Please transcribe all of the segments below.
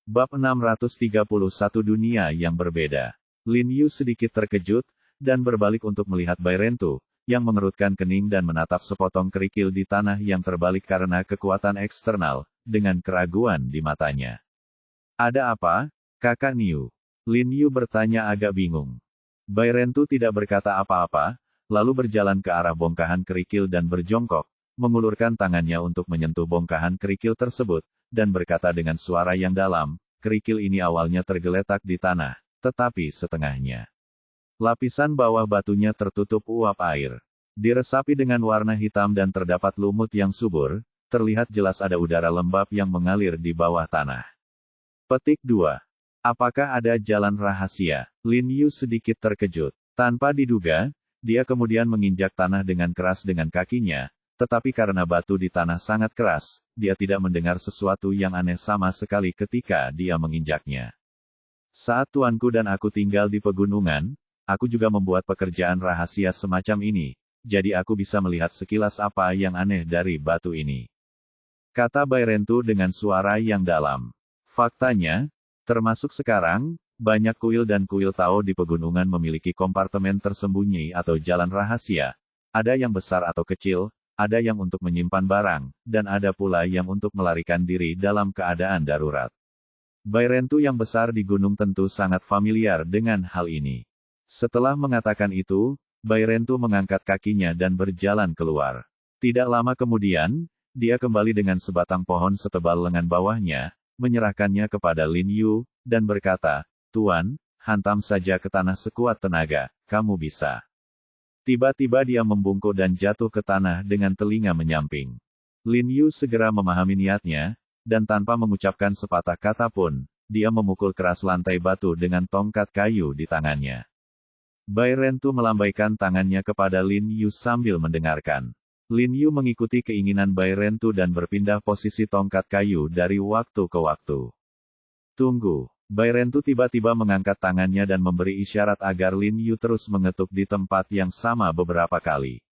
Bab 631 Dunia yang Berbeda. Lin Yu sedikit terkejut, dan berbalik untuk melihat Bai Rentu, yang mengerutkan kening dan menatap sepotong kerikil di tanah yang terbalik karena kekuatan eksternal, dengan keraguan di matanya. Ada apa, Kakak Niu? Lin Yu bertanya agak bingung. Bai Rentu tidak berkata apa-apa, lalu berjalan ke arah bongkahan kerikil dan berjongkok, mengulurkan tangannya untuk menyentuh bongkahan kerikil tersebut, dan berkata dengan suara yang dalam, kerikil ini awalnya tergeletak di tanah, tetapi setengahnya. Lapisan bawah batunya tertutup uap air. Diresapi dengan warna hitam dan terdapat lumut yang subur, terlihat jelas ada udara lembab yang mengalir di bawah tanah. Petik 2. Apakah ada jalan rahasia? Lin Yu sedikit terkejut. Tanpa diduga, dia kemudian menginjak tanah dengan keras dengan kakinya, tetapi karena batu di tanah sangat keras, dia tidak mendengar sesuatu yang aneh sama sekali ketika dia menginjaknya. Saat tuanku dan aku tinggal di pegunungan, aku juga membuat pekerjaan rahasia semacam ini, jadi aku bisa melihat sekilas apa yang aneh dari batu ini. Kata Bai Rentu dengan suara yang dalam. Faktanya, termasuk sekarang, banyak kuil dan kuil Tao di pegunungan memiliki kompartemen tersembunyi atau jalan rahasia. Ada yang besar atau kecil, ada yang untuk menyimpan barang, dan ada pula yang untuk melarikan diri dalam keadaan darurat. Bai Rentu yang besar di gunung tentu sangat familiar dengan hal ini. Setelah mengatakan itu, Bai Rentu mengangkat kakinya dan berjalan keluar. Tidak lama kemudian, dia kembali dengan sebatang pohon setebal lengan bawahnya, menyerahkannya kepada Lin Yu, dan berkata, "Tuan, hantam saja ke tanah sekuat tenaga, kamu bisa." Tiba-tiba dia membungkuk dan jatuh ke tanah dengan telinga menyamping. Lin Yu segera memahami niatnya, dan tanpa mengucapkan sepatah kata pun, dia memukul keras lantai batu dengan tongkat kayu di tangannya. Bai Rentu melambaikan tangannya kepada Lin Yu sambil mendengarkan. Lin Yu mengikuti keinginan Bai Rentu dan berpindah posisi tongkat kayu dari waktu ke waktu. Tunggu. Bai Rentu tiba-tiba mengangkat tangannya dan memberi isyarat agar Lin Yu terus mengetuk di tempat yang sama beberapa kali.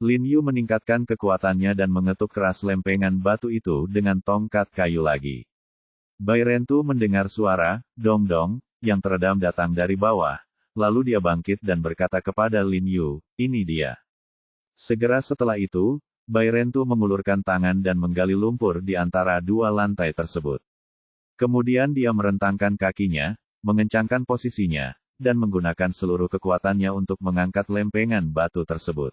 Lin Yu meningkatkan kekuatannya dan mengetuk keras lempengan batu itu dengan tongkat kayu lagi. Bai Rentu mendengar suara, dong-dong, yang teredam datang dari bawah, lalu dia bangkit dan berkata kepada Lin Yu, "Ini dia." Segera setelah itu, Bai Rentu mengulurkan tangan dan menggali lumpur di antara dua lantai tersebut. Kemudian dia merentangkan kakinya, mengencangkan posisinya, dan menggunakan seluruh kekuatannya untuk mengangkat lempengan batu tersebut.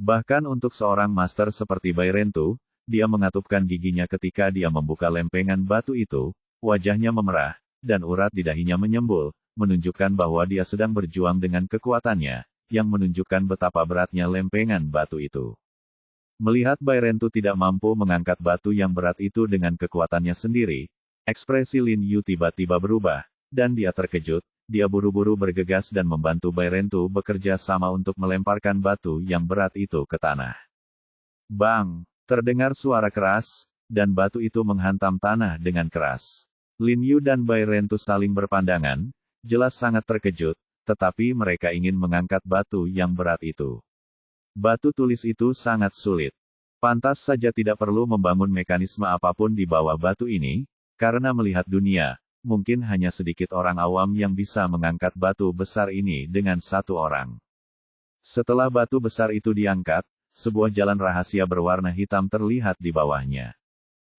Bahkan untuk seorang master seperti Bai Rentu, dia mengatupkan giginya ketika dia membuka lempengan batu itu, wajahnya memerah, dan urat di dahinya menyembul, menunjukkan bahwa dia sedang berjuang dengan kekuatannya, yang menunjukkan betapa beratnya lempengan batu itu. Melihat Bai Rentu tidak mampu mengangkat batu yang berat itu dengan kekuatannya sendiri, ekspresi Lin Yu tiba-tiba berubah, dan dia terkejut, dia buru-buru bergegas dan membantu Bai Rentu bekerja sama untuk melemparkan batu yang berat itu ke tanah. Bang! Terdengar suara keras, dan batu itu menghantam tanah dengan keras. Lin Yu dan Bai Rentu saling berpandangan, jelas sangat terkejut, tetapi mereka ingin mengangkat batu yang berat itu. Batu tulis itu sangat sulit. Pantas saja tidak perlu membangun mekanisme apapun di bawah batu ini, karena melihat dunia, mungkin hanya sedikit orang awam yang bisa mengangkat batu besar ini dengan satu orang. Setelah batu besar itu diangkat, sebuah jalan rahasia berwarna hitam terlihat di bawahnya.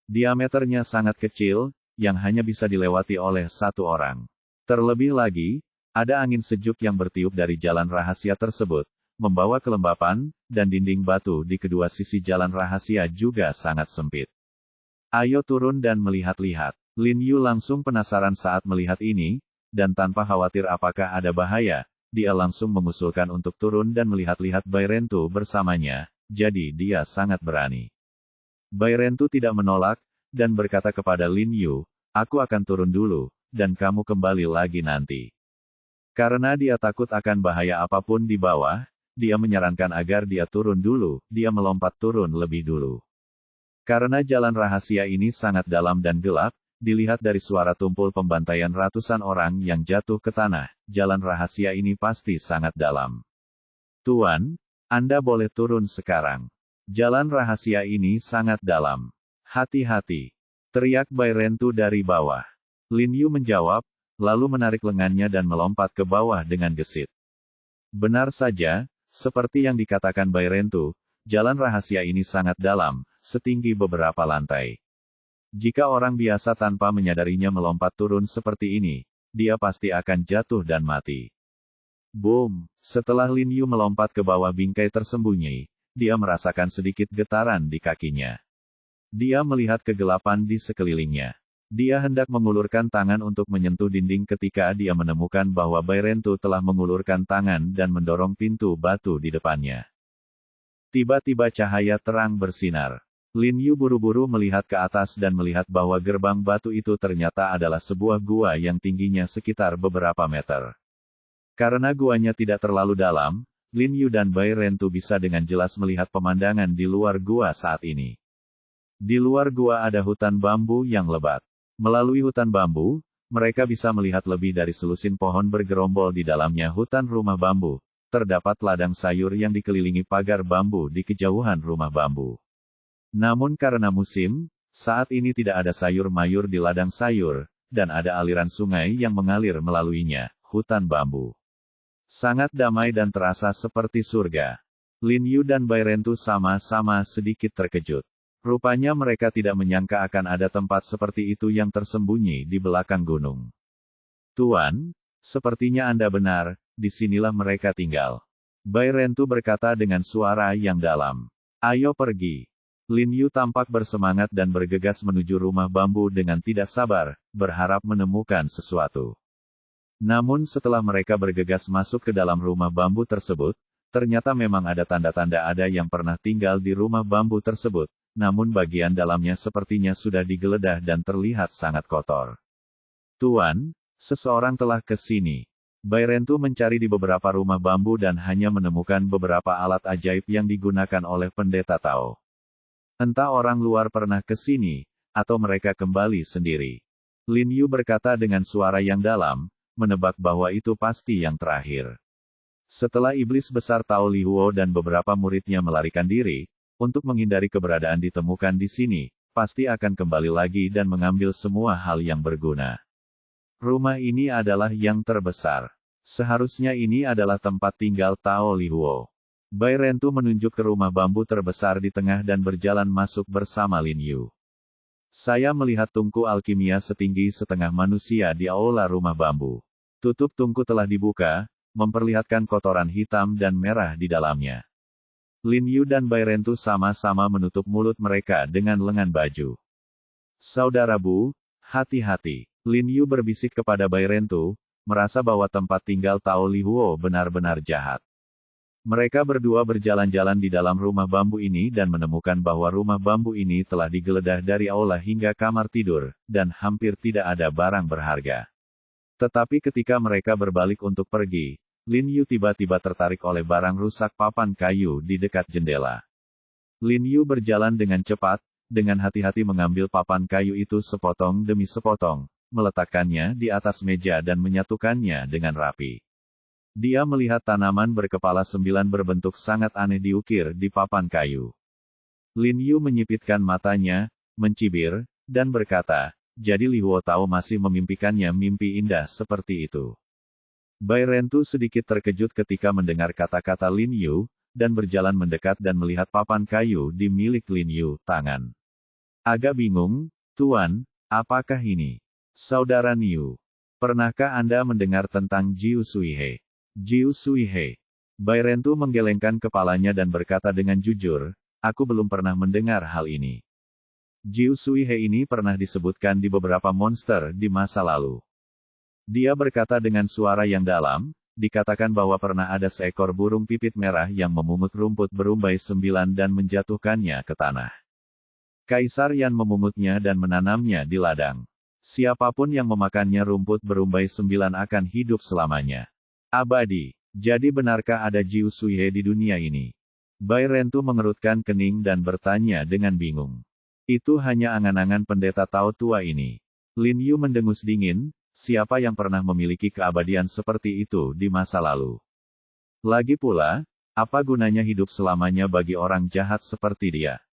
Diameternya sangat kecil, yang hanya bisa dilewati oleh satu orang. Terlebih lagi, ada angin sejuk yang bertiup dari jalan rahasia tersebut, membawa kelembapan, dan dinding batu di kedua sisi jalan rahasia juga sangat sempit. Ayo turun dan melihat-lihat. Lin Yu langsung penasaran saat melihat ini, dan tanpa khawatir apakah ada bahaya, dia langsung mengusulkan untuk turun dan melihat-lihat Bai Rentu bersamanya, jadi dia sangat berani. Bai Rentu tidak menolak, dan berkata kepada Lin Yu, "Aku akan turun dulu, dan kamu kembali lagi nanti." Karena dia takut akan bahaya apapun di bawah, dia menyarankan agar dia turun dulu, dia melompat turun lebih dulu. Karena jalan rahasia ini sangat dalam dan gelap, dilihat dari suara tumpul pembantaian ratusan orang yang jatuh ke tanah, jalan rahasia ini pasti sangat dalam. "Tuan, Anda boleh turun sekarang. Jalan rahasia ini sangat dalam. Hati-hati!" teriak Bai Rentu dari bawah. Lin Yu menjawab, lalu menarik lengannya dan melompat ke bawah dengan gesit. Benar saja, seperti yang dikatakan Bai Rentu, jalan rahasia ini sangat dalam, setinggi beberapa lantai. Jika orang biasa tanpa menyadarinya melompat turun seperti ini, dia pasti akan jatuh dan mati. Boom! Setelah Lin Yu melompat ke bawah bingkai tersembunyi, dia merasakan sedikit getaran di kakinya. Dia melihat kegelapan di sekelilingnya. Dia hendak mengulurkan tangan untuk menyentuh dinding ketika dia menemukan bahwa Bai Rentu telah mengulurkan tangan dan mendorong pintu batu di depannya. Tiba-tiba cahaya terang bersinar. Lin Yu buru-buru melihat ke atas dan melihat bahwa gerbang batu itu ternyata adalah sebuah gua yang tingginya sekitar beberapa meter. Karena guanya tidak terlalu dalam, Lin Yu dan Bai Rentu bisa dengan jelas melihat pemandangan di luar gua saat ini. Di luar gua ada hutan bambu yang lebat. Melalui hutan bambu, mereka bisa melihat lebih dari selusin pohon bergerombol di dalamnya hutan rumah bambu. Terdapat ladang sayur yang dikelilingi pagar bambu di kejauhan rumah bambu. Namun karena musim, saat ini tidak ada sayur mayur di ladang sayur, dan ada aliran sungai yang mengalir melaluinya, hutan bambu. Sangat damai dan terasa seperti surga. Lin Yu dan Bai Rentu sama-sama sedikit terkejut. Rupanya mereka tidak menyangka akan ada tempat seperti itu yang tersembunyi di belakang gunung. Tuan, sepertinya Anda benar, disinilah mereka tinggal. Bai Rentu berkata dengan suara yang dalam. Ayo pergi. Lin Yu tampak bersemangat dan bergegas menuju rumah bambu dengan tidak sabar, berharap menemukan sesuatu. Namun setelah mereka bergegas masuk ke dalam rumah bambu tersebut, ternyata memang ada tanda-tanda ada yang pernah tinggal di rumah bambu tersebut, namun bagian dalamnya sepertinya sudah digeledah dan terlihat sangat kotor. Tuan, seseorang telah ke sini. Bai Rentu mencari di beberapa rumah bambu dan hanya menemukan beberapa alat ajaib yang digunakan oleh pendeta Tao. Entah orang luar pernah ke sini, atau mereka kembali sendiri. Lin Yu berkata dengan suara yang dalam, menebak bahwa itu pasti yang terakhir. Setelah iblis besar Tao Li Huo dan beberapa muridnya melarikan diri, untuk menghindari keberadaan ditemukan di sini, pasti akan kembali lagi dan mengambil semua hal yang berguna. Rumah ini adalah yang terbesar. Seharusnya ini adalah tempat tinggal Tao Li Huo. Bai Rentu menunjuk ke rumah bambu terbesar di tengah dan berjalan masuk bersama Lin Yu. Saya melihat tungku alkimia setinggi setengah manusia di aula rumah bambu. Tutup tungku telah dibuka, memperlihatkan kotoran hitam dan merah di dalamnya. Lin Yu dan Bai Rentu sama-sama menutup mulut mereka dengan lengan baju. Saudara Bu, hati-hati. Lin Yu berbisik kepada Bai Rentu, merasa bahwa tempat tinggal Tao Li Huo benar-benar jahat. Mereka berdua berjalan-jalan di dalam rumah bambu ini dan menemukan bahwa rumah bambu ini telah digeledah dari aula hingga kamar tidur, dan hampir tidak ada barang berharga. Tetapi ketika mereka berbalik untuk pergi, Lin Yu tiba-tiba tertarik oleh barang rusak papan kayu di dekat jendela. Lin Yu berjalan dengan cepat, dengan hati-hati mengambil papan kayu itu sepotong demi sepotong, meletakkannya di atas meja dan menyatukannya dengan rapi. Dia melihat tanaman berkepala 9 berbentuk sangat aneh diukir di papan kayu. Lin Yu menyipitkan matanya, mencibir, dan berkata, jadi Li Huo Tao masih memimpikannya mimpi indah seperti itu. Bai Rentu sedikit terkejut ketika mendengar kata-kata Lin Yu, dan berjalan mendekat dan melihat papan kayu di milik Lin Yu, tangan. Agak bingung, Tuan, apakah ini? Saudara Niu, pernahkah Anda mendengar tentang Jiu Suihe? Jiu Suihe. Bai Rentu menggelengkan kepalanya dan berkata dengan jujur, aku belum pernah mendengar hal ini. Jiu Suihe ini pernah disebutkan di beberapa monster di masa lalu. Dia berkata dengan suara yang dalam, dikatakan bahwa pernah ada seekor burung pipit merah yang memungut rumput berumbai 9 dan menjatuhkannya ke tanah. Kaisar Yan memungutnya dan menanamnya di ladang. Siapapun yang memakannya rumput berumbai 9 akan hidup selamanya. Abadi. Jadi benarkah ada Jiu Suihe di dunia ini? Bai Rentu mengerutkan kening dan bertanya dengan bingung. Itu hanya angan-angan pendeta Tao tua ini. Lin Yu mendengus dingin, siapa yang pernah memiliki keabadian seperti itu di masa lalu? Lagi pula, apa gunanya hidup selamanya bagi orang jahat seperti dia?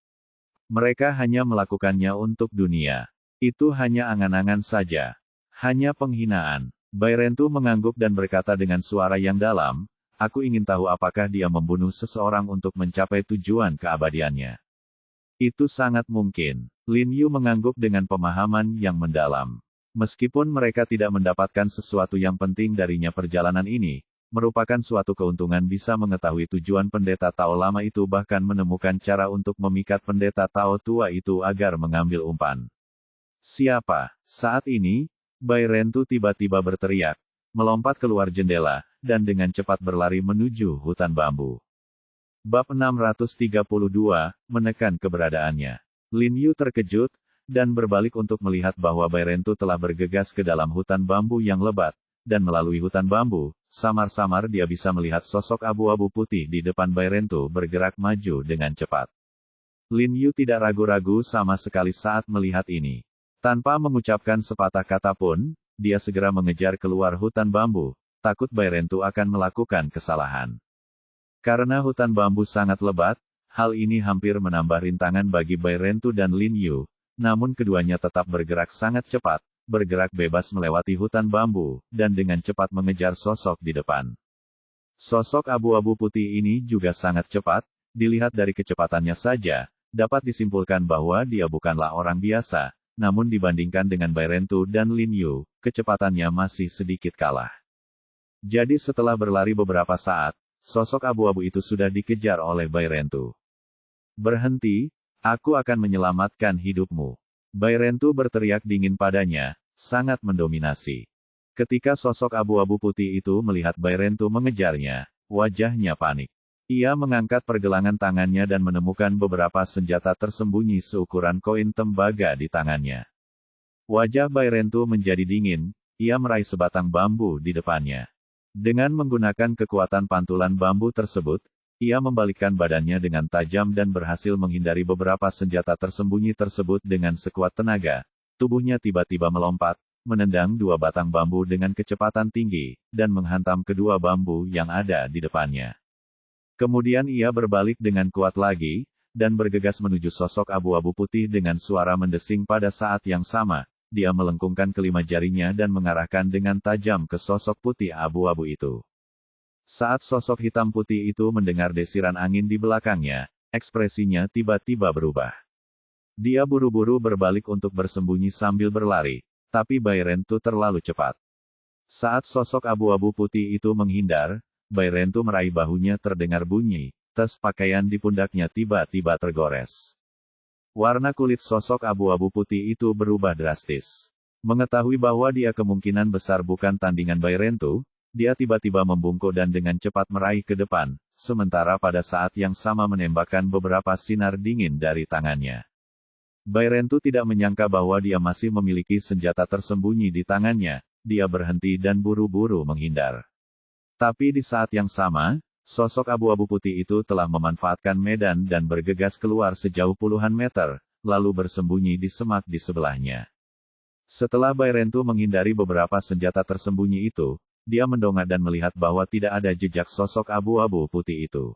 Mereka hanya melakukannya untuk dunia. Itu hanya angan-angan saja. Hanya penghinaan. Bairentu mengangguk dan berkata dengan suara yang dalam, aku ingin tahu apakah dia membunuh seseorang untuk mencapai tujuan keabadiannya. Itu sangat mungkin. Lin Yu mengangguk dengan pemahaman yang mendalam. Meskipun mereka tidak mendapatkan sesuatu yang penting darinya, perjalanan ini merupakan suatu keuntungan bisa mengetahui tujuan pendeta Tao lama itu, bahkan menemukan cara untuk memikat pendeta Tao tua itu agar mengambil umpan. Siapa? Saat ini, Bairentu tiba-tiba berteriak, melompat keluar jendela, dan dengan cepat berlari menuju hutan bambu. Bab 632, menekan keberadaannya. Lin Yu terkejut, dan berbalik untuk melihat bahwa Bairentu telah bergegas ke dalam hutan bambu yang lebat, dan melalui hutan bambu, samar-samar dia bisa melihat sosok abu-abu putih di depan Bairentu bergerak maju dengan cepat. Lin Yu tidak ragu-ragu sama sekali saat melihat ini. Tanpa mengucapkan sepatah kata pun, dia segera mengejar keluar hutan bambu, takut Bairentu akan melakukan kesalahan. Karena hutan bambu sangat lebat, hal ini hampir menambah rintangan bagi Bairentu dan Lin Yu, namun keduanya tetap bergerak sangat cepat, bergerak bebas melewati hutan bambu, dan dengan cepat mengejar sosok di depan. Sosok abu-abu putih ini juga sangat cepat, dilihat dari kecepatannya saja, dapat disimpulkan bahwa dia bukanlah orang biasa, namun dibandingkan dengan Bairentu dan Lin Yu, kecepatannya masih sedikit kalah. Jadi setelah berlari beberapa saat, sosok abu-abu itu sudah dikejar oleh Bairentu. Berhenti, aku akan menyelamatkan hidupmu. Bairentu berteriak dingin padanya, sangat mendominasi. Ketika sosok abu-abu putih itu melihat Bairentu mengejarnya, wajahnya panik. Ia mengangkat pergelangan tangannya dan menemukan beberapa senjata tersembunyi seukuran koin tembaga di tangannya. Wajah Bairentu menjadi dingin, ia meraih sebatang bambu di depannya. Dengan menggunakan kekuatan pantulan bambu tersebut, ia membalikkan badannya dengan tajam dan berhasil menghindari beberapa senjata tersembunyi tersebut dengan sekuat tenaga. Tubuhnya tiba-tiba melompat, menendang dua batang bambu dengan kecepatan tinggi, dan menghantam kedua bambu yang ada di depannya. Kemudian ia berbalik dengan kuat lagi, dan bergegas menuju sosok abu-abu putih dengan suara mendesing. Pada saat yang sama, dia melengkungkan kelima jarinya dan mengarahkan dengan tajam ke sosok putih abu-abu itu. Saat sosok hitam putih itu mendengar desiran angin di belakangnya, ekspresinya tiba-tiba berubah. Dia buru-buru berbalik untuk bersembunyi sambil berlari, tapi Bairentu terlalu cepat. Saat sosok abu-abu putih itu menghindar, Bairentu meraih bahunya, terdengar bunyi, tas pakaian di pundaknya tiba-tiba tergores. Warna kulit sosok abu-abu putih itu berubah drastis. Mengetahui bahwa dia kemungkinan besar bukan tandingan Bairentu, dia tiba-tiba membungkuk dan dengan cepat meraih ke depan, sementara pada saat yang sama menembakkan beberapa sinar dingin dari tangannya. Bairentu tidak menyangka bahwa dia masih memiliki senjata tersembunyi di tangannya, dia berhenti dan buru-buru menghindar. Tapi di saat yang sama, sosok abu-abu putih itu telah memanfaatkan medan dan bergegas keluar sejauh puluhan meter, lalu bersembunyi di semak di sebelahnya. Setelah Bairentu menghindari beberapa senjata tersembunyi itu, dia mendongak dan melihat bahwa tidak ada jejak sosok abu-abu putih itu.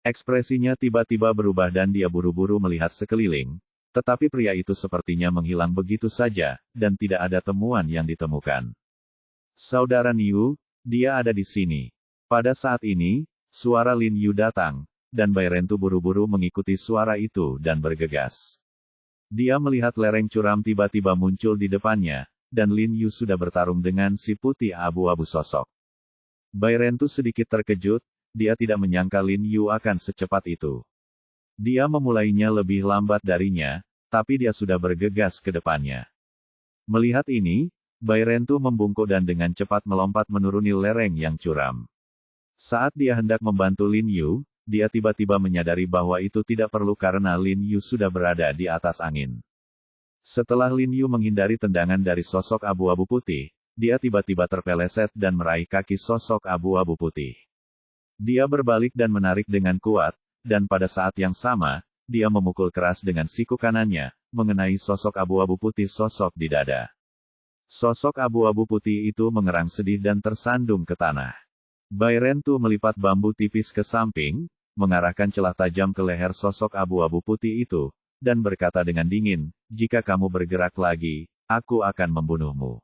Ekspresinya tiba-tiba berubah dan dia buru-buru melihat sekeliling, tetapi pria itu sepertinya menghilang begitu saja, dan tidak ada temuan yang ditemukan. Saudara Niu, dia ada di sini. Pada saat ini, suara Lin Yu datang, dan Bairentu buru-buru mengikuti suara itu dan bergegas. Dia melihat lereng curam tiba-tiba muncul di depannya, dan Lin Yu sudah bertarung dengan si putih abu-abu sosok. Bairentu sedikit terkejut, dia tidak menyangka Lin Yu akan secepat itu. Dia memulainya lebih lambat darinya, tapi dia sudah bergegas ke depannya. Melihat ini, Bairentu membungkuk dan dengan cepat melompat menuruni lereng yang curam. Saat dia hendak membantu Lin Yu, dia tiba-tiba menyadari bahwa itu tidak perlu karena Lin Yu sudah berada di atas angin. Setelah Lin Yu menghindari tendangan dari sosok abu-abu putih, dia tiba-tiba terpeleset dan meraih kaki sosok abu-abu putih. Dia berbalik dan menarik dengan kuat, dan pada saat yang sama, dia memukul keras dengan siku kanannya, mengenai sosok abu-abu putih sosok di dada. Sosok abu-abu putih itu mengerang sedih dan tersandung ke tanah. Bairentu melipat bambu tipis ke samping, mengarahkan celah tajam ke leher sosok abu-abu putih itu, dan berkata dengan dingin, "Jika kamu bergerak lagi, aku akan membunuhmu."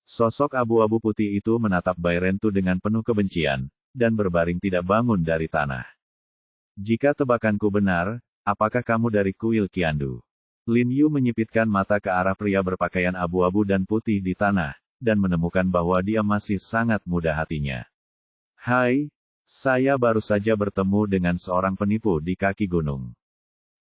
Sosok abu-abu putih itu menatap Bairentu dengan penuh kebencian, dan berbaring tidak bangun dari tanah. Jika tebakanku benar, apakah kamu dari kuil Qiandu? Lin Yu menyipitkan mata ke arah pria berpakaian abu-abu dan putih di tanah, dan menemukan bahwa dia masih sangat mudah hatinya. Hai, saya baru saja bertemu dengan seorang penipu di kaki gunung.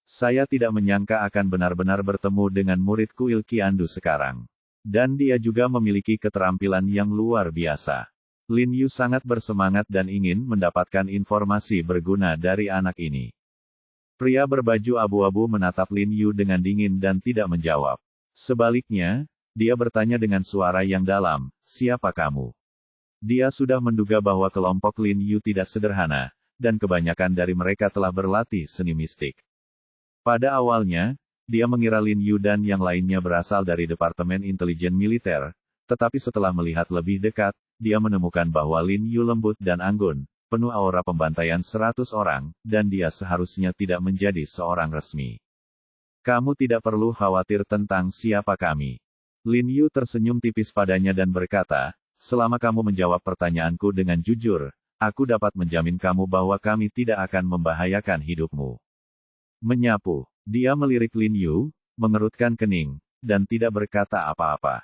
Saya tidak menyangka akan benar-benar bertemu dengan murid kuil Qiandu sekarang. Dan dia juga memiliki keterampilan yang luar biasa. Lin Yu sangat bersemangat dan ingin mendapatkan informasi berguna dari anak ini. Pria berbaju abu-abu menatap Lin Yu dengan dingin dan tidak menjawab. Sebaliknya, dia bertanya dengan suara yang dalam, "Siapa kamu?" Dia sudah menduga bahwa kelompok Lin Yu tidak sederhana, dan kebanyakan dari mereka telah berlatih seni mistik. Pada awalnya, dia mengira Lin Yu dan yang lainnya berasal dari Departemen Intelijen Militer, tetapi setelah melihat lebih dekat, dia menemukan bahwa Lin Yu lembut dan anggun, penuh aura pembantaian 100 orang, dan dia seharusnya tidak menjadi seorang resmi. Kamu tidak perlu khawatir tentang siapa kami. Lin Yu tersenyum tipis padanya dan berkata, selama kamu menjawab pertanyaanku dengan jujur, aku dapat menjamin kamu bahwa kami tidak akan membahayakan hidupmu. Menyapu, dia melirik Lin Yu, mengerutkan kening, dan tidak berkata apa-apa.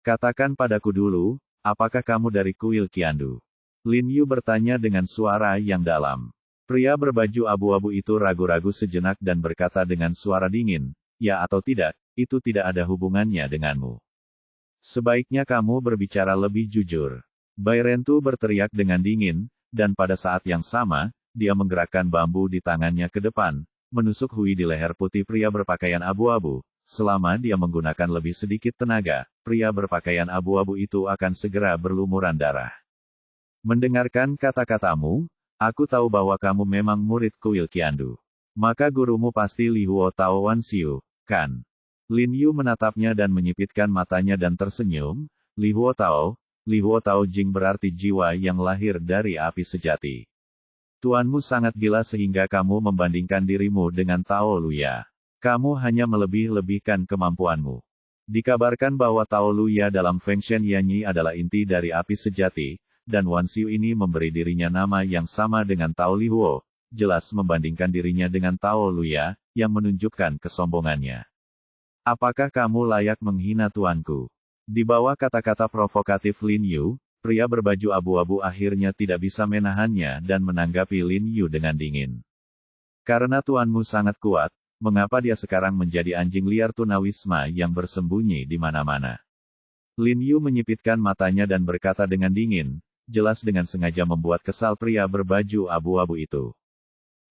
Katakan padaku dulu, apakah kamu dari kuil Qiandu? Lin Yu bertanya dengan suara yang dalam. Pria berbaju abu-abu itu ragu-ragu sejenak dan berkata dengan suara dingin, ya atau tidak, itu tidak ada hubungannya denganmu. Sebaiknya kamu berbicara lebih jujur. Bairentu berteriak dengan dingin, dan pada saat yang sama, dia menggerakkan bambu di tangannya ke depan, menusuk Hui di leher putih pria berpakaian abu-abu. Selama dia menggunakan lebih sedikit tenaga, pria berpakaian abu-abu itu akan segera berlumuran darah. Mendengarkan kata-katamu, aku tahu bahwa kamu memang murid kuil Qiandu. Maka gurumu pasti Li Huo Tao Wan Xiu, kan? Lin Yu menatapnya dan menyipitkan matanya dan tersenyum. Li Huo Tao Jing berarti jiwa yang lahir dari api sejati. Tuanmu sangat gila sehingga kamu membandingkan dirimu dengan Tao Luya. Kamu hanya melebih-lebihkan kemampuanmu. Dikabarkan bahwa Tao Luya dalam Feng Shen Yanyi adalah inti dari api sejati, dan Wan Xiu ini memberi dirinya nama yang sama dengan Tao Li Huo, jelas membandingkan dirinya dengan Tao Luya, yang menunjukkan kesombongannya. Apakah kamu layak menghina tuanku? Di bawah kata-kata provokatif Lin Yu, pria berbaju abu-abu akhirnya tidak bisa menahannya dan menanggapi Lin Yu dengan dingin. Karena tuanmu sangat kuat, mengapa dia sekarang menjadi anjing liar tunawisma yang bersembunyi di mana-mana? Lin Yu menyipitkan matanya dan berkata dengan dingin, jelas dengan sengaja membuat kesal pria berbaju abu-abu itu.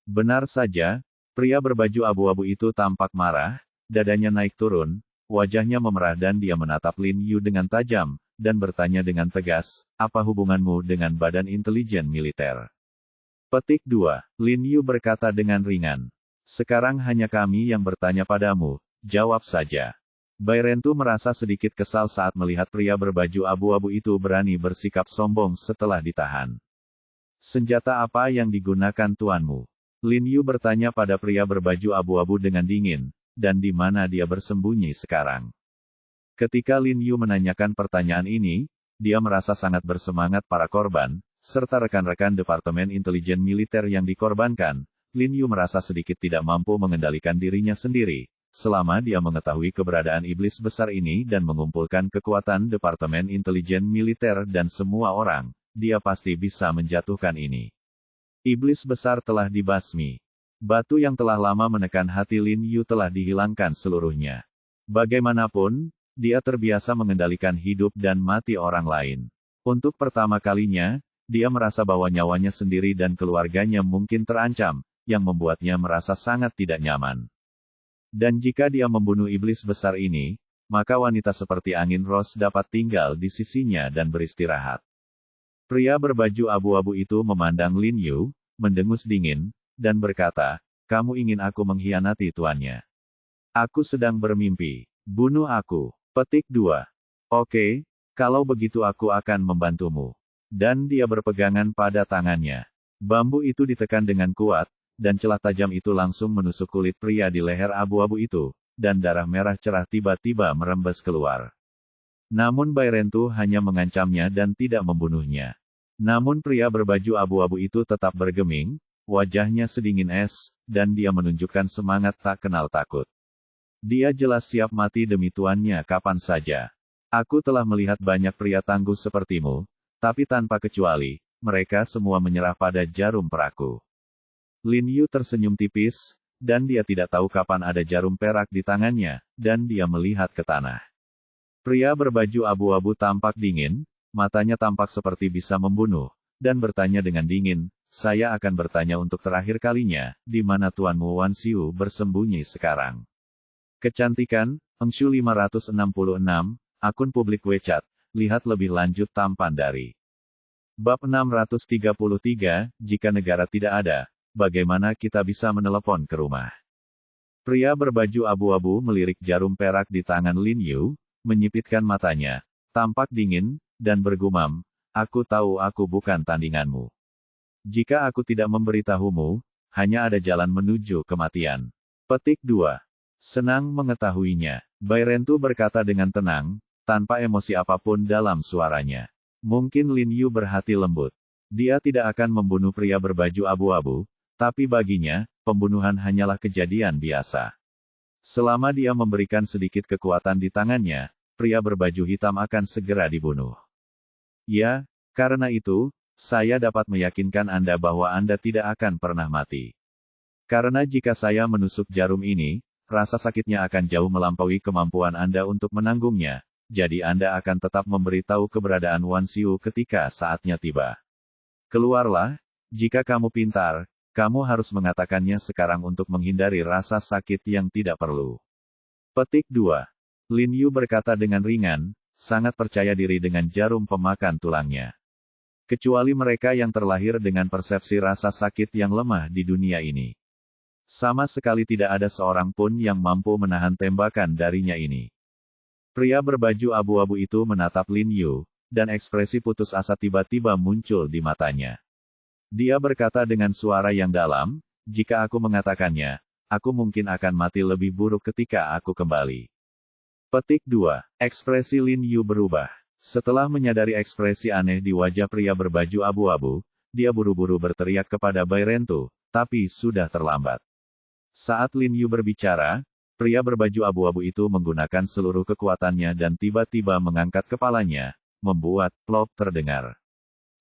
Benar saja, pria berbaju abu-abu itu tampak marah, dadanya naik turun, wajahnya memerah dan dia menatap Lin Yu dengan tajam, dan bertanya dengan tegas, apa hubunganmu dengan Badan Intelijen Militer? Petik 2. Lin Yu berkata dengan ringan. Sekarang hanya kami yang bertanya padamu, jawab saja. Bairentu merasa sedikit kesal saat melihat pria berbaju abu-abu itu berani bersikap sombong setelah ditahan. Senjata apa yang digunakan tuanmu? Lin Yu bertanya pada pria berbaju abu-abu dengan dingin, dan di mana dia bersembunyi sekarang. Ketika Lin Yu menanyakan pertanyaan ini, dia merasa sangat bersemangat para korban, serta rekan-rekan Departemen Intelijen Militer yang dikorbankan. Lin Yu merasa sedikit tidak mampu mengendalikan dirinya sendiri, selama dia mengetahui keberadaan iblis besar ini dan mengumpulkan kekuatan Departemen Intelijen Militer dan semua orang, dia pasti bisa menjatuhkan ini. Iblis besar telah dibasmi. Batu yang telah lama menekan hati Lin Yu telah dihilangkan seluruhnya. Bagaimanapun, dia terbiasa mengendalikan hidup dan mati orang lain. Untuk pertama kalinya, dia merasa bahwa nyawanya sendiri dan keluarganya mungkin terancam, yang membuatnya merasa sangat tidak nyaman. Dan jika dia membunuh iblis besar ini, maka wanita seperti angin Rose dapat tinggal di sisinya dan beristirahat. Pria berbaju abu-abu itu memandang Lin Yu, mendengus dingin, dan berkata, kamu ingin aku mengkhianati tuannya. Aku sedang bermimpi. Bunuh aku. Petik 2. Oke, kalau begitu aku akan membantumu. Dan dia berpegangan pada tangannya. Bambu itu ditekan dengan kuat, dan celah tajam itu langsung menusuk kulit pria di leher abu-abu itu, dan darah merah cerah tiba-tiba merembes keluar. Namun Bairentu hanya mengancamnya dan tidak membunuhnya. Namun pria berbaju abu-abu itu tetap bergeming, wajahnya sedingin es, dan dia menunjukkan semangat tak kenal takut. Dia jelas siap mati demi tuannya kapan saja. Aku telah melihat banyak pria tangguh sepertimu, tapi tanpa kecuali, mereka semua menyerah pada jarum peraku. Lin Yu tersenyum tipis, dan dia tidak tahu kapan ada jarum perak di tangannya, dan dia melihat ke tanah. Pria berbaju abu-abu tampak dingin, matanya tampak seperti bisa membunuh, dan bertanya dengan dingin, saya akan bertanya untuk terakhir kalinya, di mana tuanmu Wan Xiu bersembunyi sekarang? Kecantikan, Engshu 566, akun publik WeChat, lihat lebih lanjut tampan dari. Bab 633, jika negara tidak ada, bagaimana kita bisa menelepon ke rumah? Pria berbaju abu-abu melirik jarum perak di tangan Lin Yu, menyipitkan matanya, tampak dingin, dan bergumam, aku tahu aku bukan tandinganmu. Jika aku tidak memberitahumu, hanya ada jalan menuju kematian. Petik 2. Senang mengetahuinya, Bairentu berkata dengan tenang, tanpa emosi apapun dalam suaranya. Mungkin Lin Yu berhati lembut. Dia tidak akan membunuh pria berbaju abu-abu, tapi baginya, pembunuhan hanyalah kejadian biasa. Selama dia memberikan sedikit kekuatan di tangannya, pria berbaju hitam akan segera dibunuh. Ya, karena itu, saya dapat meyakinkan Anda bahwa Anda tidak akan pernah mati. Karena jika saya menusuk jarum ini, rasa sakitnya akan jauh melampaui kemampuan Anda untuk menanggungnya, jadi Anda akan tetap memberitahu keberadaan Wan Xiu ketika saatnya tiba. Keluarlah, jika kamu pintar, kamu harus mengatakannya sekarang untuk menghindari rasa sakit yang tidak perlu. Petik 2. Lin Yu berkata dengan ringan, sangat percaya diri dengan jarum pemakan tulangnya. Kecuali mereka yang terlahir dengan persepsi rasa sakit yang lemah di dunia ini. Sama sekali tidak ada seorang pun yang mampu menahan tembakan darinya ini. Pria berbaju abu-abu itu menatap Lin Yu, dan ekspresi putus asa tiba-tiba muncul di matanya. Dia berkata dengan suara yang dalam, jika aku mengatakannya, aku mungkin akan mati lebih buruk ketika aku kembali. Petik 2. Ekspresi Lin Yu berubah. Setelah menyadari ekspresi aneh di wajah pria berbaju abu-abu, dia buru-buru berteriak kepada Bairentu, tapi sudah terlambat. Saat Lin Yu berbicara, pria berbaju abu-abu itu menggunakan seluruh kekuatannya dan tiba-tiba mengangkat kepalanya, membuat plop terdengar.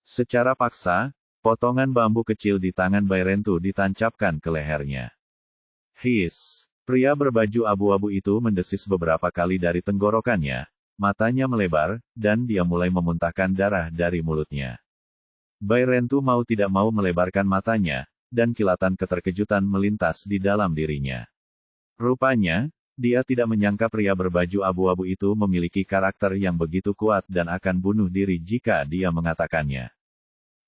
Secara paksa, potongan bambu kecil di tangan Bairentu ditancapkan ke lehernya. Hiss! Pria berbaju abu-abu itu mendesis beberapa kali dari tenggorokannya, matanya melebar, dan dia mulai memuntahkan darah dari mulutnya. Bairentu mau tidak mau melebarkan matanya, dan kilatan keterkejutan melintas di dalam dirinya. Rupanya, dia tidak menyangka pria berbaju abu-abu itu memiliki karakter yang begitu kuat dan akan bunuh diri jika dia mengatakannya.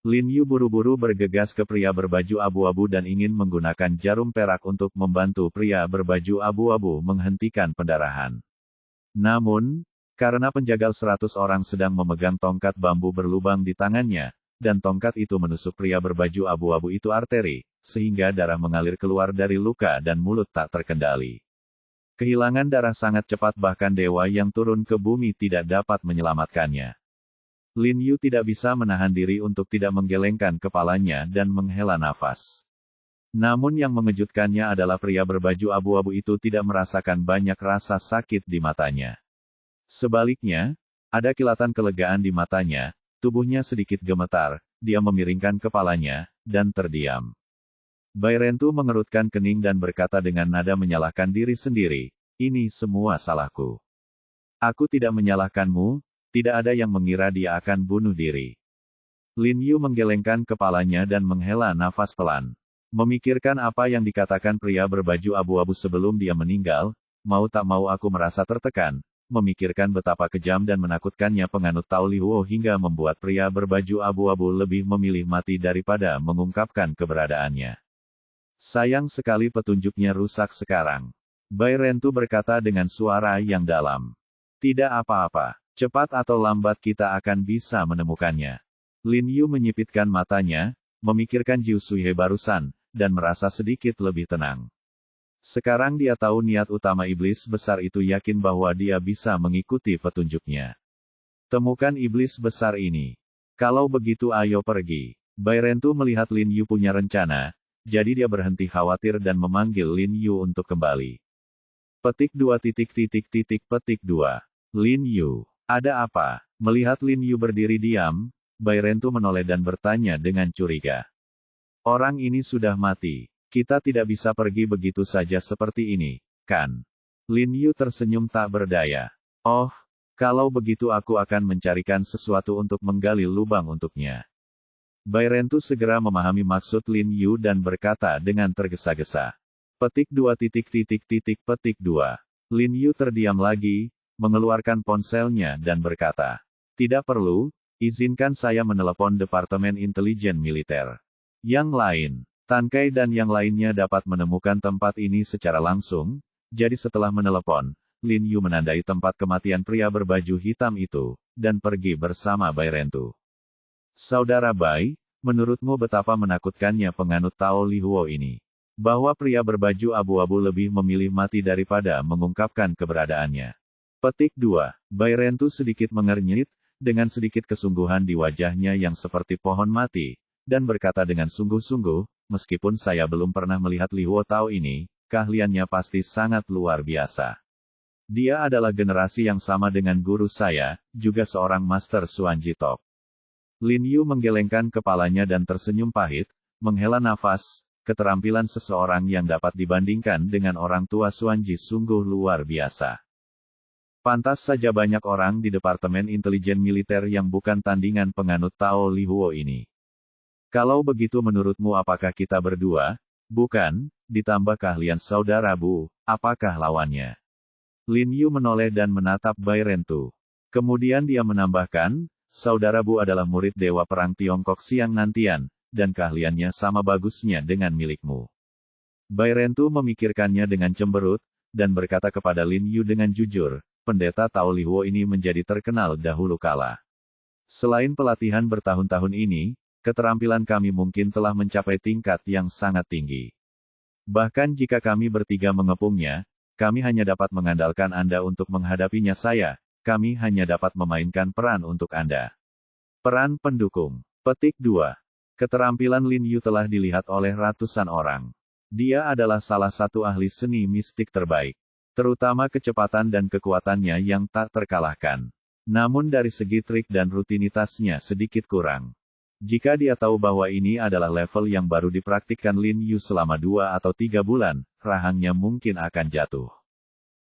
Lin Yu buru-buru bergegas ke pria berbaju abu-abu dan ingin menggunakan jarum perak untuk membantu pria berbaju abu-abu menghentikan pendarahan. Namun, karena penjagal 100 orang sedang memegang tongkat bambu berlubang di tangannya, dan tongkat itu menusuk pria berbaju abu-abu itu arteri, sehingga darah mengalir keluar dari luka dan mulut tak terkendali. Kehilangan darah sangat cepat bahkan dewa yang turun ke bumi tidak dapat menyelamatkannya. Lin Yu tidak bisa menahan diri untuk tidak menggelengkan kepalanya dan menghela nafas. Namun yang mengejutkannya adalah pria berbaju abu-abu itu tidak merasakan banyak rasa sakit di matanya. Sebaliknya, ada kilatan kelegaan di matanya, tubuhnya sedikit gemetar, dia memiringkan kepalanya, dan terdiam. Bairentu mengerutkan kening dan berkata dengan nada menyalahkan diri sendiri, ini semua salahku. Aku tidak menyalahkanmu. Tidak ada yang mengira dia akan bunuh diri. Lin Yu menggelengkan kepalanya dan menghela nafas pelan. Memikirkan apa yang dikatakan pria berbaju abu-abu sebelum dia meninggal, mau tak mau aku merasa tertekan, memikirkan betapa kejam dan menakutkannya penganut Tao Li Huo hingga membuat pria berbaju abu-abu lebih memilih mati daripada mengungkapkan keberadaannya. Sayang sekali petunjuknya rusak sekarang. Bairentu berkata dengan suara yang dalam. Tidak apa-apa. Cepat atau lambat kita akan bisa menemukannya. Lin Yu menyipitkan matanya, memikirkan Jiu Suihe barusan, dan merasa sedikit lebih tenang. Sekarang dia tahu niat utama iblis besar itu yakin bahwa dia bisa mengikuti petunjuknya. Temukan iblis besar ini. Kalau begitu ayo pergi. Bairentu melihat Lin Yu punya rencana, jadi dia berhenti khawatir dan memanggil Lin Yu untuk kembali. Petik 2 petik 2. Lin Yu, ada apa? Melihat Lin Yu berdiri diam, Bairentu menoleh dan bertanya dengan curiga. Orang ini sudah mati. Kita tidak bisa pergi begitu saja seperti ini, kan? Lin Yu tersenyum tak berdaya. Oh, kalau begitu aku akan mencarikan sesuatu untuk menggali lubang untuknya. Bairentu segera memahami maksud Lin Yu dan berkata dengan tergesa-gesa. Petik 2 petik 2. Lin Yu terdiam lagi, mengeluarkan ponselnya dan berkata. Tidak perlu, izinkan saya menelepon Departemen Intelijen Militer. Yang lain, Tan Kai dan yang lainnya dapat menemukan tempat ini secara langsung, jadi setelah menelepon, Lin Yu menandai tempat kematian pria berbaju hitam itu, dan pergi bersama Bairentu. Saudara Bai, menurutmu betapa menakutkannya penganut Tao Li Huo ini? Bahwa pria berbaju abu-abu lebih memilih mati daripada mengungkapkan keberadaannya. Petik 2. Bairentu sedikit mengernyit, dengan sedikit kesungguhan di wajahnya yang seperti pohon mati, dan berkata dengan sungguh-sungguh, meskipun saya belum pernah melihat Li Huo Tao ini, keahliannya pasti sangat luar biasa. Dia adalah generasi yang sama dengan guru saya, juga seorang Master Suanji Top. Lin Yu menggelengkan kepalanya dan tersenyum pahit, menghela nafas, keterampilan seseorang yang dapat dibandingkan dengan orang tua Suanji sungguh luar biasa. Pantas saja banyak orang di Departemen Intelijen Militer yang bukan tandingan penganut Tao Li Huo ini. Kalau begitu menurutmu apakah kita berdua, bukan, ditambah keahlian saudara Bu, apakah lawannya? Lin Yu menoleh dan menatap Bairentu. Kemudian dia menambahkan, saudara Bu adalah murid Dewa Perang Tiongkok Siang Nantian, dan keahliannya sama bagusnya dengan milikmu. Bairentu memikirkannya dengan cemberut, dan berkata kepada Lin Yu dengan jujur, pendeta Tao Li Huo ini menjadi terkenal dahulu kala. Selain pelatihan bertahun-tahun ini, keterampilan kami mungkin telah mencapai tingkat yang sangat tinggi. Bahkan jika kami bertiga mengepungnya, kami hanya dapat mengandalkan Anda untuk menghadapinya kami hanya dapat memainkan peran untuk Anda. Peran pendukung. Petik 2. Keterampilan Lin Yu telah dilihat oleh ratusan orang. Dia adalah salah satu ahli seni mistik terbaik. Terutama kecepatan dan kekuatannya yang tak terkalahkan. Namun dari segi trik dan rutinitasnya sedikit kurang. Jika dia tahu bahwa ini adalah level yang baru dipraktikkan Lin Yu selama 2 atau 3 bulan, rahangnya mungkin akan jatuh.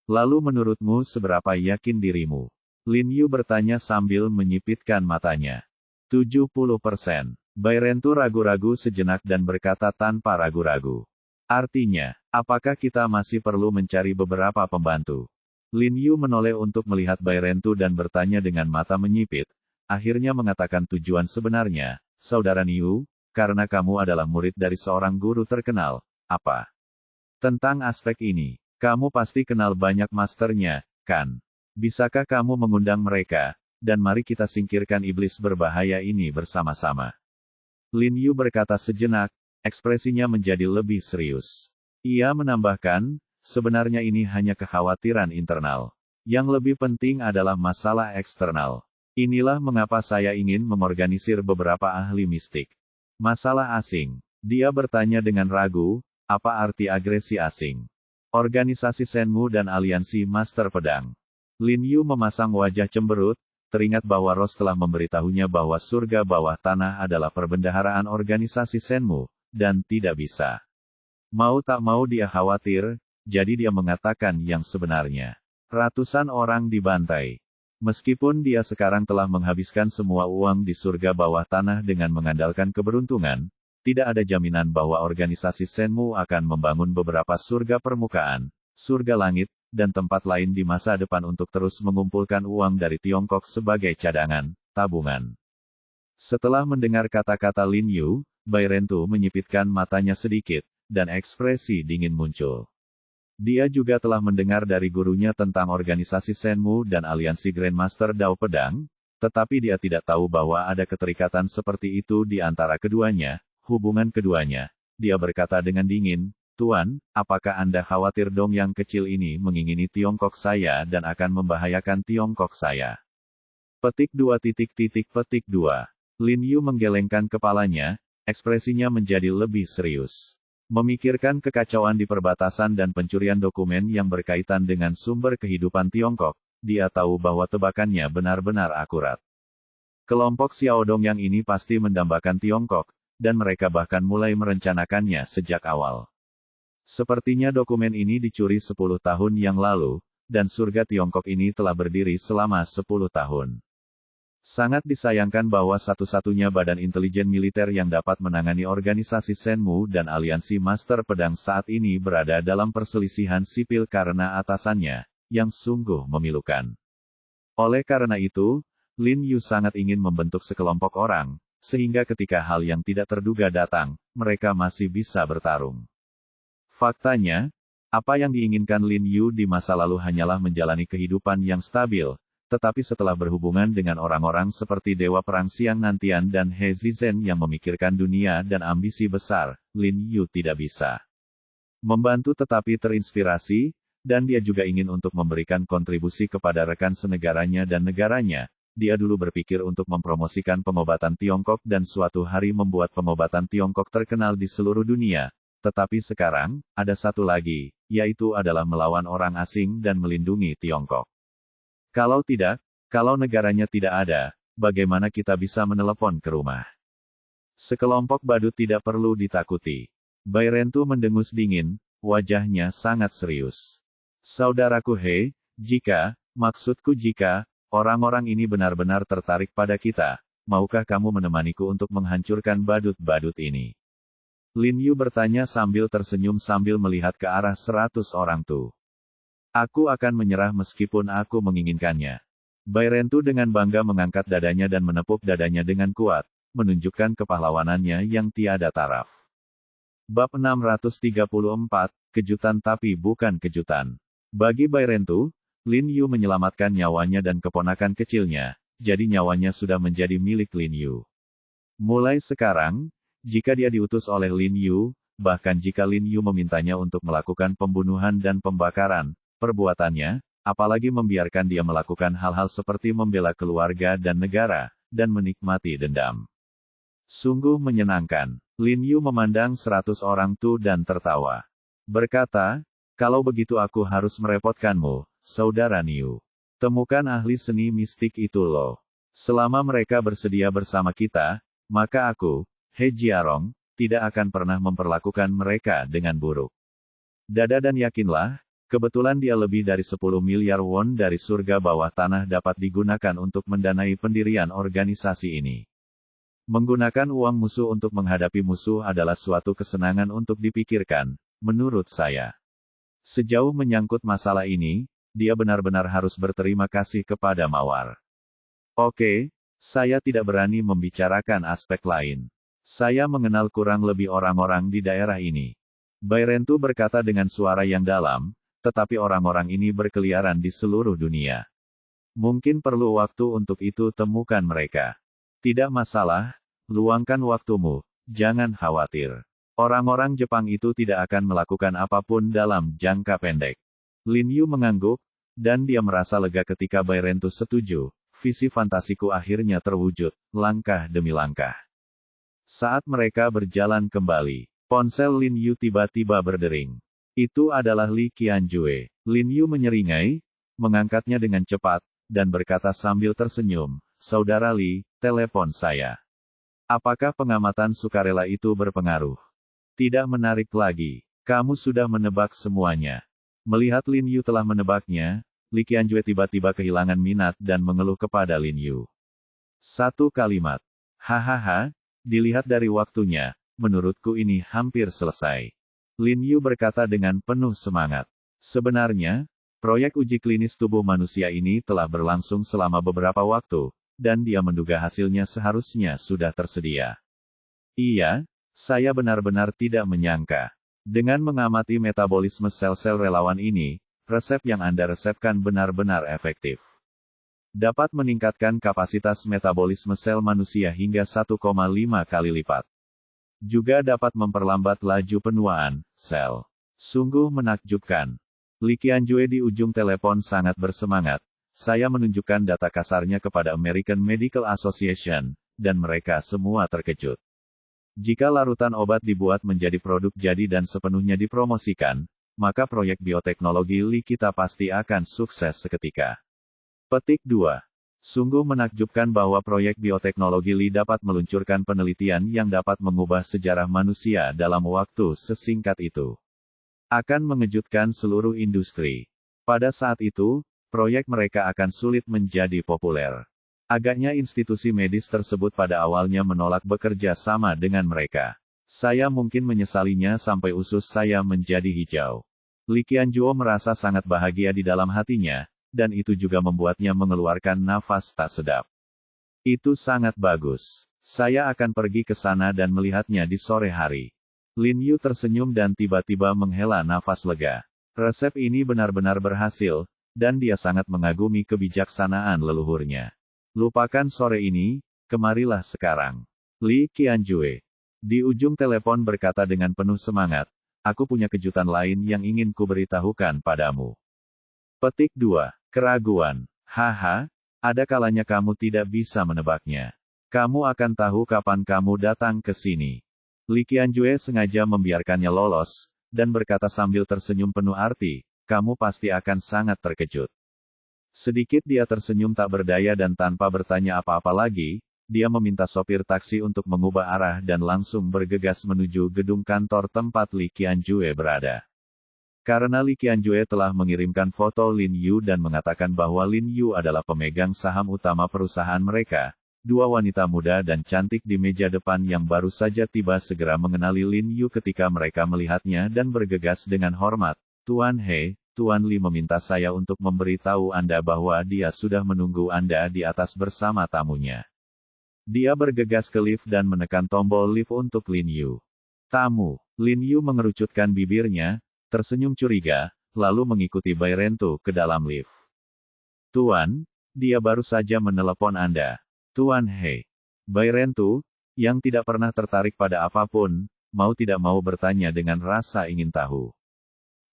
Lalu menurutmu seberapa yakin dirimu? Lin Yu bertanya sambil menyipitkan matanya. 70%. Bairentu ragu-ragu sejenak dan berkata tanpa ragu-ragu. Artinya, apakah kita masih perlu mencari beberapa pembantu? Lin Yu menoleh untuk melihat Bairentu dan bertanya dengan mata menyipit, akhirnya mengatakan tujuan sebenarnya, saudara Niu, karena kamu adalah murid dari seorang guru terkenal, apa? Tentang aspek ini, kamu pasti kenal banyak masternya, kan? Bisakah kamu mengundang mereka, dan mari kita singkirkan iblis berbahaya ini bersama-sama. Lin Yu berkata sejenak, ekspresinya menjadi lebih serius. Ia menambahkan, sebenarnya ini hanya kekhawatiran internal. Yang lebih penting adalah masalah eksternal. Inilah mengapa saya ingin mengorganisir beberapa ahli mistik. Masalah asing. Dia bertanya dengan ragu, apa arti agresi asing? Organisasi Senmu dan aliansi Master Pedang. Lin Yu memasang wajah cemberut, teringat bahwa Ross telah memberitahunya bahwa surga bawah tanah adalah perbendaharaan organisasi Senmu, dan tidak bisa. Mau tak mau dia khawatir, jadi dia mengatakan yang sebenarnya. Ratusan orang dibantai. Meskipun dia sekarang telah menghabiskan semua uang di surga bawah tanah dengan mengandalkan keberuntungan, tidak ada jaminan bahwa organisasi Senmu akan membangun beberapa surga permukaan, surga langit, dan tempat lain di masa depan untuk terus mengumpulkan uang dari Tiongkok sebagai cadangan, tabungan. Setelah mendengar kata-kata Lin Yu, Bairentu menyipitkan matanya sedikit, dan ekspresi dingin muncul. Dia juga telah mendengar dari gurunya tentang organisasi Senmu dan aliansi Grandmaster Dao Pedang, tetapi dia tidak tahu bahwa ada keterikatan seperti itu di antara keduanya, hubungan keduanya. Dia berkata dengan dingin, Tuan, apakah Anda khawatir dong yang kecil ini mengingini Tiongkok saya dan akan membahayakan Tiongkok saya? Petik 2. Lin Yu menggelengkan kepalanya, ekspresinya menjadi lebih serius. Memikirkan kekacauan di perbatasan dan pencurian dokumen yang berkaitan dengan sumber kehidupan Tiongkok, dia tahu bahwa tebakannya benar-benar akurat. Kelompok Xiaodong yang ini pasti mendambakan Tiongkok, dan mereka bahkan mulai merencanakannya sejak awal. Sepertinya dokumen ini dicuri 10 tahun yang lalu, dan surga Tiongkok ini telah berdiri selama 10 tahun. Sangat disayangkan bahwa satu-satunya badan intelijen militer yang dapat menangani organisasi Shenmue dan aliansi Master Pedang saat ini berada dalam perselisihan sipil karena atasannya, yang sungguh memilukan. Oleh karena itu, Lin Yu sangat ingin membentuk sekelompok orang, sehingga ketika hal yang tidak terduga datang, mereka masih bisa bertarung. Faktanya, apa yang diinginkan Lin Yu di masa lalu hanyalah menjalani kehidupan yang stabil, tetapi setelah berhubungan dengan orang-orang seperti Dewa Perang Siang Nantian dan He Zizhen yang memikirkan dunia dan ambisi besar, Lin Yu tidak bisa membantu tetapi terinspirasi, dan dia juga ingin untuk memberikan kontribusi kepada rekan senegaranya dan negaranya. Dia dulu berpikir untuk mempromosikan pengobatan Tiongkok dan suatu hari membuat pengobatan Tiongkok terkenal di seluruh dunia. Tetapi sekarang, ada satu lagi, yaitu adalah melawan orang asing dan melindungi Tiongkok. Kalau tidak, kalau negaranya tidak ada, bagaimana kita bisa menelepon ke rumah? Sekelompok badut tidak perlu ditakuti. Bai Rentu mendengus dingin, wajahnya sangat serius. Saudaraku He, maksudku jika, orang-orang ini benar-benar tertarik pada kita, maukah kamu menemaniku untuk menghancurkan badut-badut ini? Lin Yu bertanya sambil tersenyum sambil melihat ke arah 100 orang itu. Aku akan menyerah meskipun aku menginginkannya. Bai Rentu dengan bangga mengangkat dadanya dan menepuk dadanya dengan kuat, menunjukkan kepahlawanannya yang tiada taraf. Bab 634, kejutan tapi bukan kejutan. Bagi Bai Rentu, Lin Yu menyelamatkan nyawanya dan keponakan kecilnya, jadi nyawanya sudah menjadi milik Lin Yu. Mulai sekarang, jika dia diutus oleh Lin Yu, bahkan jika Lin Yu memintanya untuk melakukan pembunuhan dan pembakaran, perbuatannya, apalagi membiarkan dia melakukan hal-hal seperti membela keluarga dan negara, dan menikmati dendam. Sungguh menyenangkan. Lin Yu memandang 100 orang itu dan tertawa. Berkata, kalau begitu aku harus merepotkanmu, Saudara Niu. Temukan ahli seni mistik itu loh. Selama mereka bersedia bersama kita, maka aku, He Jiarong, tidak akan pernah memperlakukan mereka dengan buruk. Dada dan yakinlah, kebetulan dia lebih dari 10 miliar won dari surga bawah tanah dapat digunakan untuk mendanai pendirian organisasi ini. Menggunakan uang musuh untuk menghadapi musuh adalah suatu kesenangan untuk dipikirkan, menurut saya. Sejauh menyangkut masalah ini, dia benar-benar harus berterima kasih kepada Mawar. Oke, saya tidak berani membicarakan aspek lain. Saya mengenal kurang lebih orang-orang di daerah ini. Bai Rentu berkata dengan suara yang dalam, tetapi orang-orang ini berkeliaran di seluruh dunia. Mungkin perlu waktu untuk itu temukan mereka. Tidak masalah, luangkan waktumu, jangan khawatir. Orang-orang Jepang itu tidak akan melakukan apapun dalam jangka pendek. Lin Yu mengangguk, dan dia merasa lega ketika Bai Rentu setuju, visi fantasiku akhirnya terwujud, langkah demi langkah. Saat mereka berjalan kembali, ponsel Lin Yu tiba-tiba berdering. Itu adalah Li Qianjue. Lin Yu menyeringai, mengangkatnya dengan cepat, dan berkata sambil tersenyum, Saudara Li, telepon saya. Apakah pengamatan sukarela itu berpengaruh? Tidak menarik lagi. Kamu sudah menebak semuanya. Melihat Lin Yu telah menebaknya, Li Qianjue tiba-tiba kehilangan minat dan mengeluh kepada Lin Yu. Satu kalimat. Hahaha, dilihat dari waktunya, menurutku ini hampir selesai. Lin Yu berkata dengan penuh semangat. Sebenarnya, proyek uji klinis tubuh manusia ini telah berlangsung selama beberapa waktu, dan dia menduga hasilnya seharusnya sudah tersedia. Iya, saya benar-benar tidak menyangka. Dengan mengamati metabolisme sel-sel relawan ini, resep yang Anda resepkan benar-benar efektif. Dapat meningkatkan kapasitas metabolisme sel manusia hingga 1,5 kali lipat. Juga dapat memperlambat laju penuaan sel. Sungguh menakjubkan. Li Qianjue di ujung telepon sangat bersemangat, Saya menunjukkan data kasarnya kepada American Medical Association, dan mereka semua terkejut. Jika larutan obat dibuat menjadi produk jadi dan sepenuhnya dipromosikan, maka proyek bioteknologi Li kita pasti akan sukses seketika. Petik 2. Sungguh menakjubkan bahwa proyek bioteknologi Li dapat meluncurkan penelitian yang dapat mengubah sejarah manusia dalam waktu sesingkat itu. Akan mengejutkan seluruh industri. Pada saat itu, proyek mereka akan sulit menjadi populer. Agaknya institusi medis tersebut pada awalnya menolak bekerja sama dengan mereka. Saya mungkin menyesalinya sampai usus saya menjadi hijau. Li Qianjuo merasa sangat bahagia di dalam hatinya, dan itu juga membuatnya mengeluarkan nafas tak sedap. Itu sangat bagus. Saya akan pergi ke sana dan melihatnya di sore hari. Lin Yu tersenyum dan tiba-tiba menghela nafas lega. Resep ini benar-benar berhasil, dan dia sangat mengagumi kebijaksanaan leluhurnya. Lupakan sore ini, kemarilah sekarang. Li Qianjue. Di ujung telepon berkata dengan penuh semangat, aku punya kejutan lain yang ingin kuberitahukan padamu. Petik 2. Keraguan. Haha, ada kalanya kamu tidak bisa menebaknya. Kamu akan tahu kapan kamu datang ke sini. Li Qianjue sengaja membiarkannya lolos, dan berkata sambil tersenyum penuh arti, kamu pasti akan sangat terkejut. Sedikit dia tersenyum tak berdaya dan tanpa bertanya apa-apa lagi, dia meminta sopir taksi untuk mengubah arah dan langsung bergegas menuju gedung kantor tempat Li Qianjue berada. Karena Li Qianjue telah mengirimkan foto Lin Yu dan mengatakan bahwa Lin Yu adalah pemegang saham utama perusahaan mereka, dua wanita muda dan cantik di meja depan yang baru saja tiba segera mengenali Lin Yu ketika mereka melihatnya dan bergegas dengan hormat, Tuan He, Tuan Li meminta saya untuk memberitahu Anda bahwa dia sudah menunggu Anda di atas bersama tamunya. Dia bergegas ke lift dan menekan tombol lift untuk Lin Yu. Tamu. Lin Yu mengerucutkan bibirnya, tersenyum curiga, lalu mengikuti Bai Rentu ke dalam lift. Tuan, dia baru saja menelepon Anda. Tuan He. Bai Rentu, yang tidak pernah tertarik pada apapun, mau tidak mau bertanya dengan rasa ingin tahu.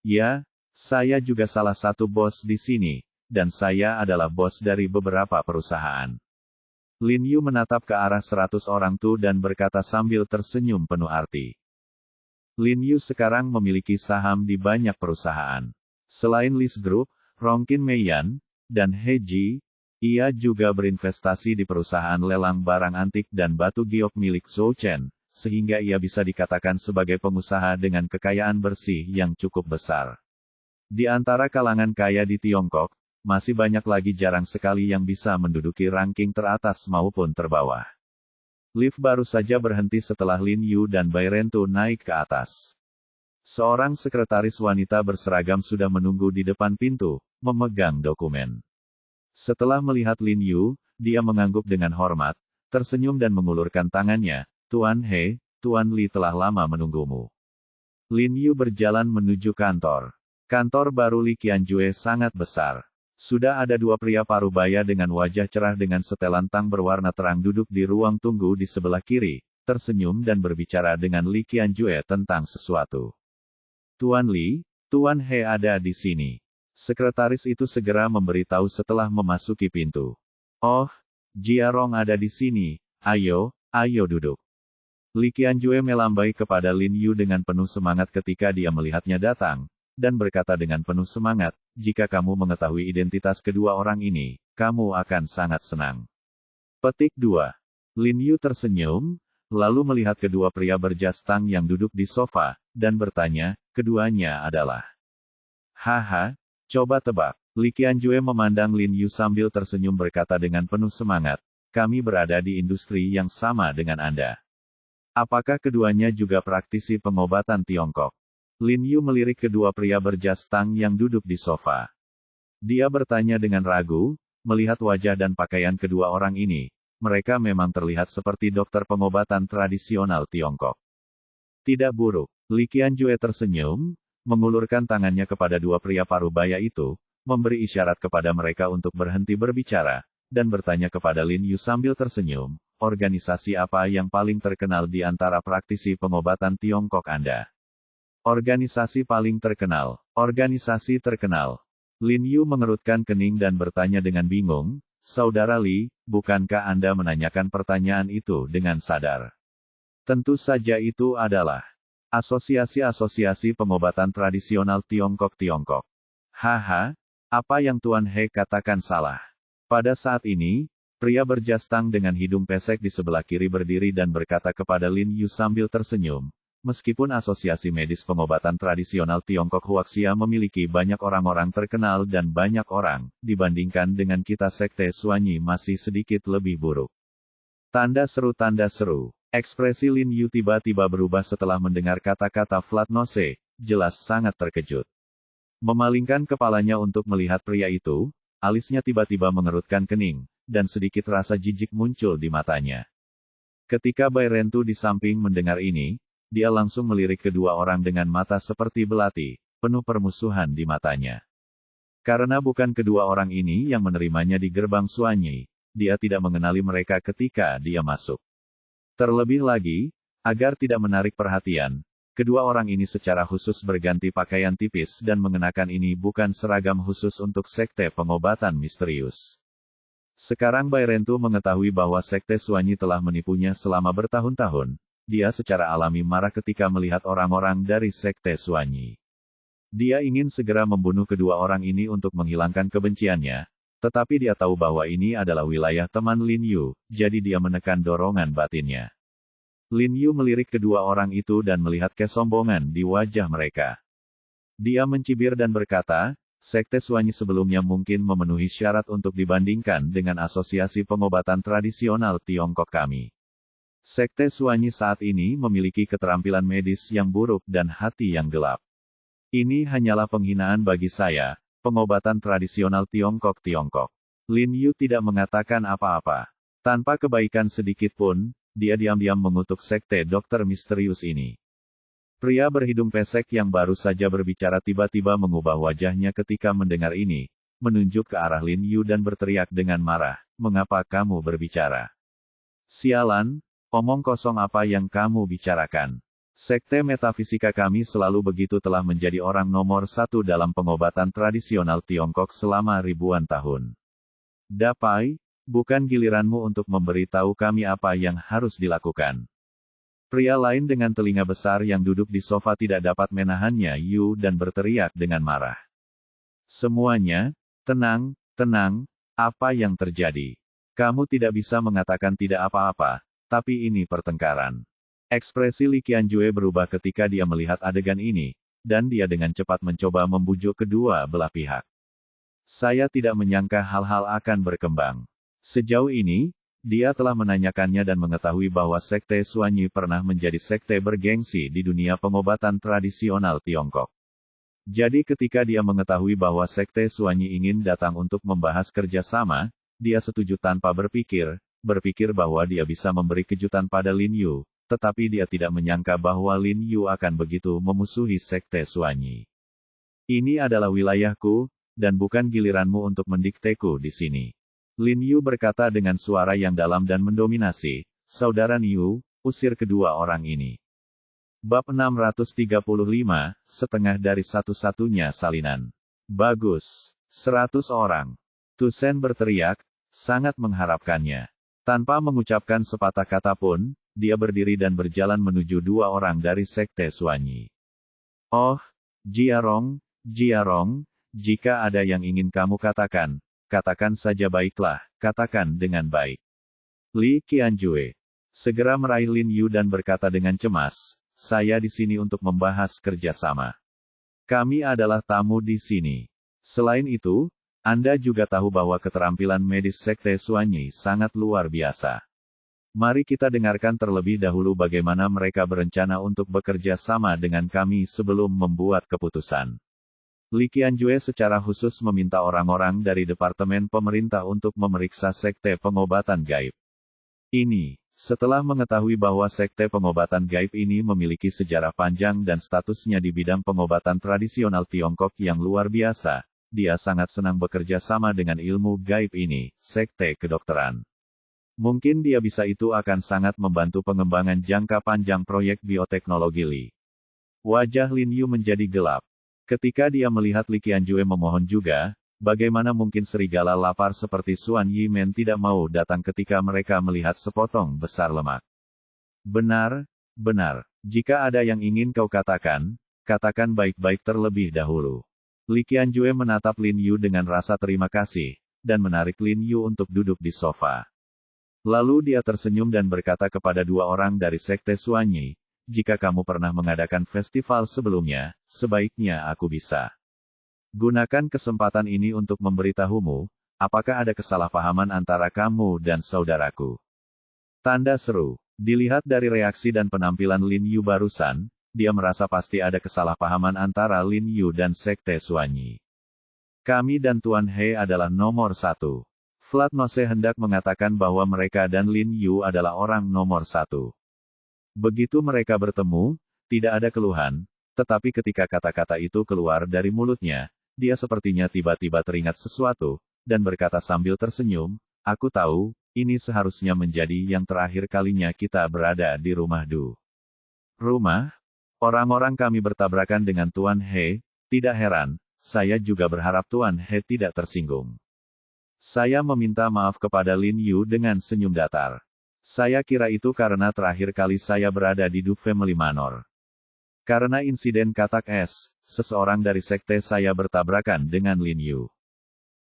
Ya, saya juga salah satu bos di sini, dan saya adalah bos dari beberapa perusahaan. Lin Yu menatap ke arah 100 orang itu dan berkata sambil tersenyum penuh arti. Lin Yu sekarang memiliki saham di banyak perusahaan. Selain Lis Group, Rongqin Meiyan, dan Heji, ia juga berinvestasi di perusahaan lelang barang antik dan batu giok milik Zhou Chen, sehingga ia bisa dikatakan sebagai pengusaha dengan kekayaan bersih yang cukup besar. Di antara kalangan kaya di Tiongkok, masih banyak lagi jarang sekali yang bisa menduduki ranking teratas maupun terbawah. Lift baru saja berhenti setelah Lin Yu dan Bai Rentu naik ke atas. Seorang sekretaris wanita berseragam sudah menunggu di depan pintu, memegang dokumen. Setelah melihat Lin Yu, dia mengangguk dengan hormat, tersenyum dan mengulurkan tangannya, Tuan He, Tuan Li telah lama menunggumu. Lin Yu berjalan menuju kantor. Kantor baru Li Qianjue sangat besar. Sudah ada dua pria parubaya dengan wajah cerah dengan setelan tang berwarna terang duduk di ruang tunggu di sebelah kiri, tersenyum dan berbicara dengan Li Qianjue tentang sesuatu. Tuan Li, Tuan He ada di sini. Sekretaris itu segera memberitahu setelah memasuki pintu. Oh, Jia Rong ada di sini, ayo duduk. Li Qianjue melambai kepada Lin Yu dengan penuh semangat ketika dia melihatnya datang, dan berkata dengan penuh semangat, jika kamu mengetahui identitas kedua orang ini, kamu akan sangat senang. Petik 2. Lin Yu tersenyum, lalu melihat kedua pria berjas tang yang duduk di sofa, dan bertanya, keduanya adalah. Haha, coba tebak. Li Qianjue memandang Lin Yu sambil tersenyum berkata dengan penuh semangat, kami berada di industri yang sama dengan Anda. Apakah keduanya juga praktisi pengobatan Tiongkok? Lin Yu melirik kedua pria berjas tang yang duduk di sofa. Dia bertanya dengan ragu, melihat wajah dan pakaian kedua orang ini, mereka memang terlihat seperti dokter pengobatan tradisional Tiongkok. Tidak buruk. Li Qianjue tersenyum, mengulurkan tangannya kepada dua pria parubaya itu, memberi isyarat kepada mereka untuk berhenti berbicara, dan bertanya kepada Lin Yu sambil tersenyum, organisasi apa yang paling terkenal di antara praktisi pengobatan Tiongkok Anda? Organisasi paling terkenal. Organisasi terkenal. Lin Yu mengerutkan kening dan bertanya dengan bingung, "Saudara Li, bukankah Anda menanyakan pertanyaan itu dengan sadar?" Tentu saja itu adalah Asosiasi Pengobatan Tradisional Tiongkok. Haha, apa yang Tuan He katakan salah. Pada saat ini, pria berjas tang dengan hidung pesek di sebelah kiri berdiri dan berkata kepada Lin Yu sambil tersenyum, "Meskipun Asosiasi Medis Pengobatan Tradisional Tiongkok Huaxia memiliki banyak orang-orang terkenal dan banyak orang, dibandingkan dengan kita Sekte Suanyi masih sedikit lebih buruk." Tanda seru. Ekspresi Lin Yu tiba-tiba berubah setelah mendengar kata-kata flat nose, jelas sangat terkejut. Memalingkan kepalanya untuk melihat pria itu, alisnya tiba-tiba mengerutkan kening, dan sedikit rasa jijik muncul di matanya. Ketika Bai Rentu di samping mendengar ini, dia langsung melirik kedua orang dengan mata seperti belati, penuh permusuhan di matanya. Karena bukan kedua orang ini yang menerimanya di gerbang Suanyi, dia tidak mengenali mereka ketika dia masuk. Terlebih lagi, agar tidak menarik perhatian, kedua orang ini secara khusus berganti pakaian tipis dan mengenakan ini bukan seragam khusus untuk Sekte Pengobatan Misterius. Sekarang Bai Rentu mengetahui bahwa Sekte Suanyi telah menipunya selama bertahun-tahun. Dia secara alami marah ketika melihat orang-orang dari Sekte Suanyi. Dia ingin segera membunuh kedua orang ini untuk menghilangkan kebenciannya, tetapi dia tahu bahwa ini adalah wilayah teman Lin Yu, jadi dia menekan dorongan batinnya. Lin Yu melirik kedua orang itu dan melihat kesombongan di wajah mereka. Dia mencibir dan berkata, "Sekte Suanyi sebelumnya mungkin memenuhi syarat untuk dibandingkan dengan Asosiasi Pengobatan Tradisional Tiongkok kami. Sekte Suanyi saat ini memiliki keterampilan medis yang buruk dan hati yang gelap. Ini hanyalah penghinaan bagi saya, pengobatan tradisional Tiongkok. Lin Yu tidak mengatakan apa-apa. Tanpa kebaikan sedikit pun, dia diam-diam mengutuk Sekte Dokter Misterius ini. Pria berhidung pesek yang baru saja berbicara tiba-tiba mengubah wajahnya ketika mendengar ini, menunjuk ke arah Lin Yu dan berteriak dengan marah, "Mengapa kamu berbicara? Sialan, omong kosong apa yang kamu bicarakan? Sekte Metafisika kami selalu begitu telah menjadi orang nomor satu dalam pengobatan tradisional Tiongkok selama ribuan tahun. Dapai, bukan giliranmu untuk memberitahu kami apa yang harus dilakukan." Pria lain dengan telinga besar yang duduk di sofa tidak dapat menahannya Yu dan berteriak dengan marah. "Semuanya, tenang, apa yang terjadi? Kamu tidak bisa mengatakan tidak apa-apa, tapi ini pertengkaran." Ekspresi Li Qianjue berubah ketika dia melihat adegan ini, dan dia dengan cepat mencoba membujuk kedua belah pihak. "Saya tidak menyangka hal-hal akan berkembang. Sejauh ini, dia telah menanyakannya dan mengetahui bahwa Sekte Suanyi pernah menjadi sekte bergengsi di dunia pengobatan tradisional Tiongkok. Jadi ketika dia mengetahui bahwa Sekte Suanyi ingin datang untuk membahas kerjasama, dia setuju tanpa berpikir bahwa dia bisa memberi kejutan pada Lin Yu, tetapi dia tidak menyangka bahwa Lin Yu akan begitu memusuhi Sekte Suanyi. "Ini adalah wilayahku, dan bukan giliranmu untuk mendikteku di sini." Lin Yu berkata dengan suara yang dalam dan mendominasi, "Saudara Niu, usir kedua orang ini." Bab 635, setengah dari satu-satunya salinan. "Bagus. 100 orang." Tu Shen berteriak, sangat mengharapkannya. Tanpa mengucapkan sepatah kata pun, dia berdiri dan berjalan menuju dua orang dari Sekte Suanyi. "Oh, Jiarong, jika ada yang ingin kamu katakan, katakan saja baiklah, katakan dengan baik." Li Qianjue segera meraih Lin Yu dan berkata dengan cemas, "Saya di sini untuk membahas kerjasama. Kami adalah tamu di sini. Selain itu, Anda juga tahu bahwa keterampilan medis Sekte Suanyi sangat luar biasa. Mari kita dengarkan terlebih dahulu bagaimana mereka berencana untuk bekerja sama dengan kami sebelum membuat keputusan." Li Qianjue secara khusus meminta orang-orang dari Departemen Pemerintah untuk memeriksa Sekte Pengobatan Gaib ini. Setelah mengetahui bahwa Sekte Pengobatan Gaib ini memiliki sejarah panjang dan statusnya di bidang pengobatan tradisional Tiongkok yang luar biasa, dia sangat senang bekerja sama dengan ilmu gaib ini, Sekte Kedokteran. Mungkin dia bisa itu akan sangat membantu pengembangan jangka panjang proyek bioteknologi Li. Wajah Lin Yu menjadi gelap. Ketika dia melihat Li Qianjue memohon juga, bagaimana mungkin serigala lapar seperti Xuan Yimen tidak mau datang ketika mereka melihat sepotong besar lemak. Benar, benar. Jika ada yang ingin kau katakan, katakan baik-baik terlebih dahulu. Li Qianjue menatap Lin Yu dengan rasa terima kasih, dan menarik Lin Yu untuk duduk di sofa. Lalu dia tersenyum dan berkata kepada dua orang dari Sekte Xuanyi, jika kamu pernah mengadakan festival sebelumnya, sebaiknya aku bisa gunakan kesempatan ini untuk memberitahumu, apakah ada kesalahpahaman antara kamu dan saudaraku. Tanda seru. Dilihat dari reaksi dan penampilan Lin Yu barusan, dia merasa pasti ada kesalahpahaman antara Lin Yu dan Sekte Xuanyi. Kami dan Tuan He adalah nomor satu. Flat Nose hendak mengatakan bahwa mereka dan Lin Yu adalah orang nomor satu. Begitu mereka bertemu, tidak ada keluhan, tetapi ketika kata-kata itu keluar dari mulutnya, dia sepertinya tiba-tiba teringat sesuatu, dan berkata sambil tersenyum, aku tahu, ini seharusnya menjadi yang terakhir kalinya kita berada di rumah Du. Rumah? Orang-orang kami bertabrakan dengan Tuan He, tidak heran, saya juga berharap Tuan He tidak tersinggung. Saya meminta maaf kepada Lin Yu dengan senyum datar. Saya kira itu karena terakhir kali saya berada di Du Family Manor. Karena insiden katak es, seseorang dari sekte saya bertabrakan dengan Lin Yu.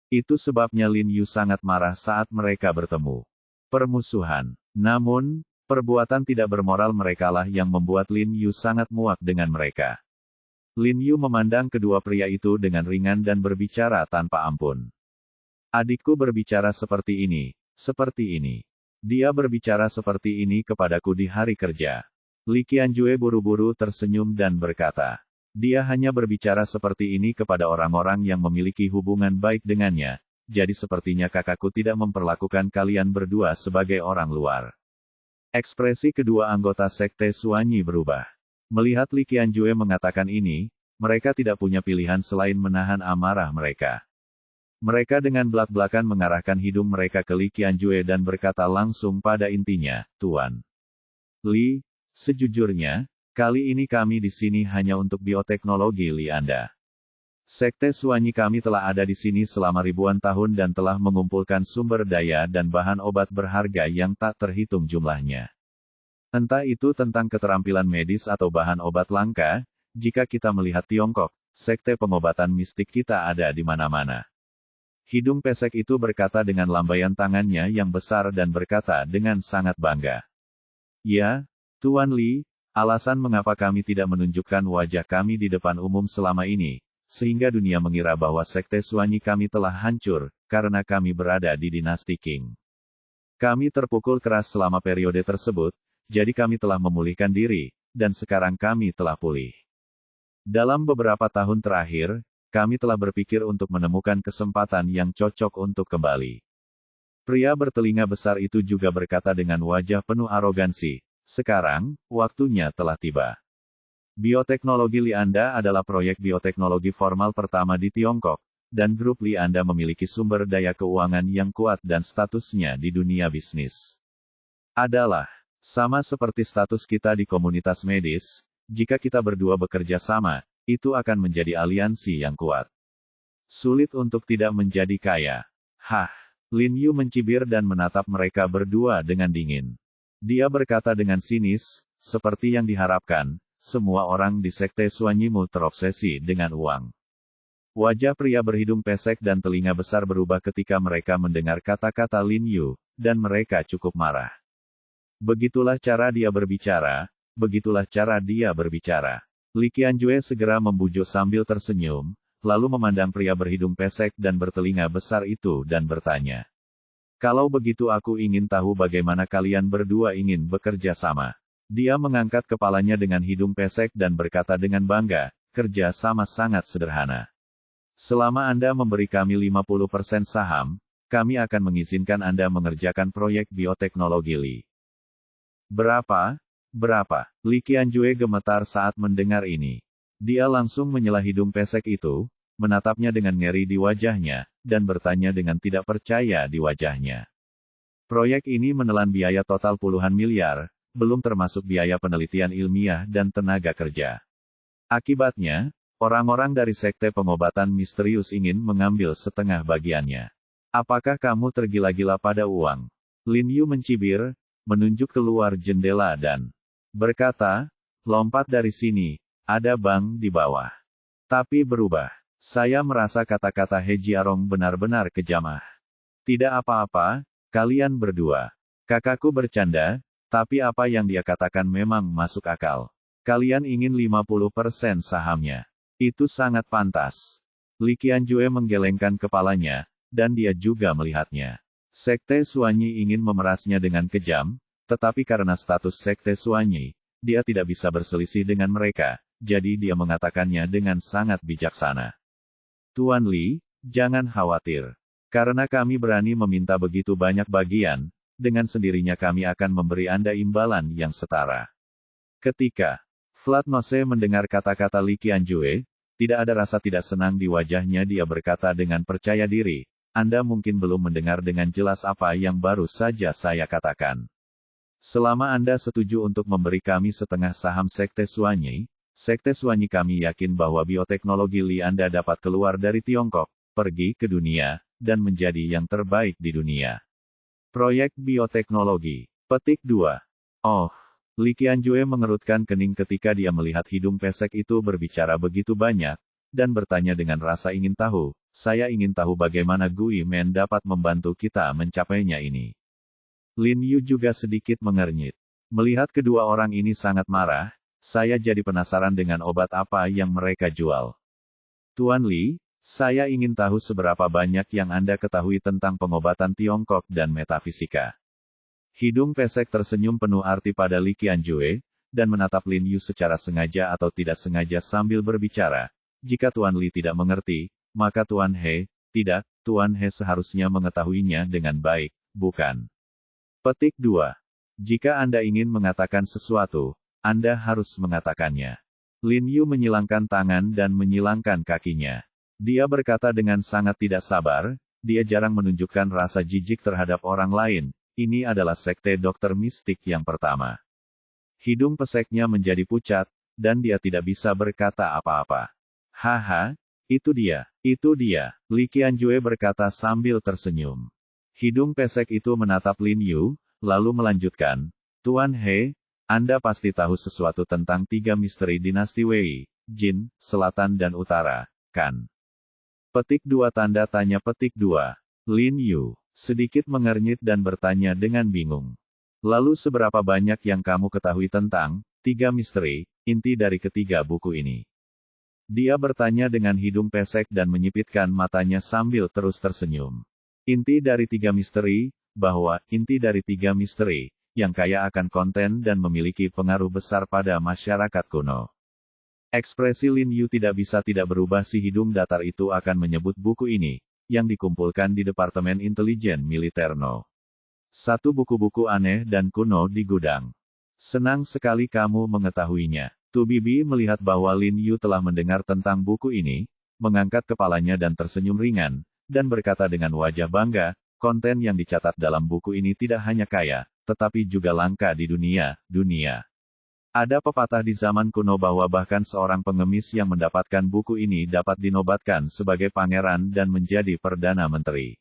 Itu sebabnya Lin Yu sangat marah saat mereka bertemu. Permusuhan. Namun, perbuatan tidak bermoral merekalah yang membuat Lin Yu sangat muak dengan mereka. Lin Yu memandang kedua pria itu dengan ringan dan berbicara tanpa ampun. Adikku berbicara seperti ini, seperti ini. Dia berbicara seperti ini kepadaku di hari kerja. Li Qianjue buru-buru tersenyum dan berkata, dia hanya berbicara seperti ini kepada orang-orang yang memiliki hubungan baik dengannya, jadi sepertinya kakakku tidak memperlakukan kalian berdua sebagai orang luar. Ekspresi kedua anggota Sekte Xuanyi berubah. Melihat Li Qianjue mengatakan ini, mereka tidak punya pilihan selain menahan amarah mereka. Mereka dengan belak-belakan mengarahkan hidung mereka ke Li Qianjue dan berkata langsung pada intinya, Tuan Li, sejujurnya, kali ini kami di sini hanya untuk bioteknologi Li Anda. Sekte Xuanyi kami telah ada di sini selama ribuan tahun dan telah mengumpulkan sumber daya dan bahan obat berharga yang tak terhitung jumlahnya. Entah itu tentang keterampilan medis atau bahan obat langka, jika kita melihat Tiongkok, sekte pengobatan mistik kita ada di mana-mana. Hidung pesek itu berkata dengan lambaian tangannya yang besar dan berkata dengan sangat bangga. Ya, Tuan Li, alasan mengapa kami tidak menunjukkan wajah kami di depan umum selama ini, sehingga dunia mengira bahwa Sekte Xuanyi kami telah hancur, karena kami berada di dinasti Qing. Kami terpukul keras selama periode tersebut, jadi kami telah memulihkan diri, dan sekarang kami telah pulih. Dalam beberapa tahun terakhir, kami telah berpikir untuk menemukan kesempatan yang cocok untuk kembali. Pria bertelinga besar itu juga berkata dengan wajah penuh arogansi, sekarang, waktunya telah tiba. Bioteknologi Li Anda adalah proyek bioteknologi formal pertama di Tiongkok, dan grup Li Anda memiliki sumber daya keuangan yang kuat dan statusnya di dunia bisnis. Adalah, sama seperti status kita di komunitas medis, jika kita berdua bekerja sama, itu akan menjadi aliansi yang kuat. Sulit untuk tidak menjadi kaya. Hah, Lin Yu mencibir dan menatap mereka berdua dengan dingin. Dia berkata dengan sinis, seperti yang diharapkan, semua orang di Sekte Xuanyimu terobsesi dengan uang. Wajah pria berhidung pesek dan telinga besar berubah ketika mereka mendengar kata-kata Lin Yu, dan mereka cukup marah. Begitulah cara dia berbicara, begitulah cara dia berbicara. Li Qianjue segera membujuk sambil tersenyum, lalu memandang pria berhidung pesek dan bertelinga besar itu dan bertanya. Kalau begitu aku ingin tahu bagaimana kalian berdua ingin bekerja sama. Dia mengangkat kepalanya dengan hidung pesek dan berkata dengan bangga, kerja sama sangat sederhana. Selama Anda memberi kami 50% saham, kami akan mengizinkan Anda mengerjakan proyek bioteknologi Li. Berapa? Berapa? Li Qianjue gemetar saat mendengar ini. Dia langsung menyela hidung pesek itu, menatapnya dengan ngeri di wajahnya, dan bertanya dengan tidak percaya di wajahnya. Proyek ini menelan biaya total puluhan miliar, belum termasuk biaya penelitian ilmiah dan tenaga kerja. Akibatnya, Orang-orang dari sekte pengobatan misterius ingin mengambil setengah bagiannya. Apakah kamu tergila-gila pada uang? Lin Yu mencibir, menunjuk keluar jendela dan berkata, lompat dari sini, ada bank di bawah. Tapi berubah. Saya merasa kata-kata He Jiarong benar-benar kejam. Tidak apa-apa, kalian berdua. Kakakku bercanda, tapi apa yang dia katakan memang masuk akal. Kalian ingin 50% sahamnya. Itu sangat pantas. Li Qianjue menggelengkan kepalanya, dan dia juga melihatnya. Sekte Suanyi ingin memerasnya dengan kejam, tetapi karena status Sekte Suanyi, dia tidak bisa berselisih dengan mereka, jadi dia mengatakannya dengan sangat bijaksana. Tuan Li, jangan khawatir. Karena kami berani meminta begitu banyak bagian, dengan sendirinya kami akan memberi Anda imbalan yang setara. Ketika Flat Nose mendengar kata-kata Li Qianjue, tidak ada rasa tidak senang di wajahnya. Dia berkata dengan percaya diri, Anda mungkin belum mendengar dengan jelas apa yang baru saja saya katakan. Selama Anda setuju untuk memberi kami setengah saham Sekte Suanyi kami yakin bahwa bioteknologi Li Anda dapat keluar dari Tiongkok, pergi ke dunia, dan menjadi yang terbaik di dunia. Proyek bioteknologi. Petik 2. Oh, Li Qianjue mengerutkan kening ketika dia melihat hidung pesek itu berbicara begitu banyak, dan bertanya dengan rasa ingin tahu, saya ingin tahu bagaimana Gui Men dapat membantu kita mencapainya ini. Lin Yu juga sedikit mengernyit. Melihat kedua orang ini sangat marah, saya jadi penasaran dengan obat apa yang mereka jual. Tuan Li, saya ingin tahu seberapa banyak yang Anda ketahui tentang pengobatan Tiongkok dan metafisika. Hidung pesek tersenyum penuh arti pada Li Qianjue, dan menatap Lin Yu secara sengaja atau tidak sengaja sambil berbicara. Jika Tuan Li tidak mengerti, maka Tuan He, tidak, Tuan He seharusnya mengetahuinya dengan baik, bukan? Petik 2. Jika Anda ingin mengatakan sesuatu, Anda harus mengatakannya. Lin Yu menyilangkan tangan dan menyilangkan kakinya. Dia berkata dengan sangat tidak sabar, dia jarang menunjukkan rasa jijik terhadap orang lain, ini adalah sekte dokter mistik yang pertama. Hidung peseknya menjadi pucat, dan dia tidak bisa berkata apa-apa. Haha, itu dia, Li Qianjue berkata sambil tersenyum. Hidung pesek itu menatap Lin Yu, lalu melanjutkan, Tuan He, Anda pasti tahu sesuatu tentang 3 misteri dinasti Wei, Jin, Selatan dan Utara, kan? Petik 2 tanda tanya petik 2. Lin Yu sedikit mengernyit dan bertanya dengan bingung. Lalu seberapa banyak yang kamu ketahui tentang 3 misteri, inti dari ketiga buku ini? Dia bertanya dengan hidung pesek dan menyipitkan matanya sambil terus tersenyum. Inti dari 3 misteri, yang kaya akan konten dan memiliki pengaruh besar pada masyarakat kuno. Ekspresi Lin Yu tidak bisa tidak berubah. Si hidung datar itu akan menyebut buku ini, yang dikumpulkan di Departemen Intelijen Militer No. 1 buku-buku aneh dan kuno di gudang. Senang sekali kamu mengetahuinya. Tu Bibi melihat bahwa Lin Yu telah mendengar tentang buku ini, mengangkat kepalanya dan tersenyum ringan, dan berkata dengan wajah bangga, konten yang dicatat dalam buku ini tidak hanya kaya, tetapi juga langka di dunia. Ada pepatah di zaman kuno bahwa bahkan seorang pengemis yang mendapatkan buku ini dapat dinobatkan sebagai pangeran dan menjadi perdana menteri.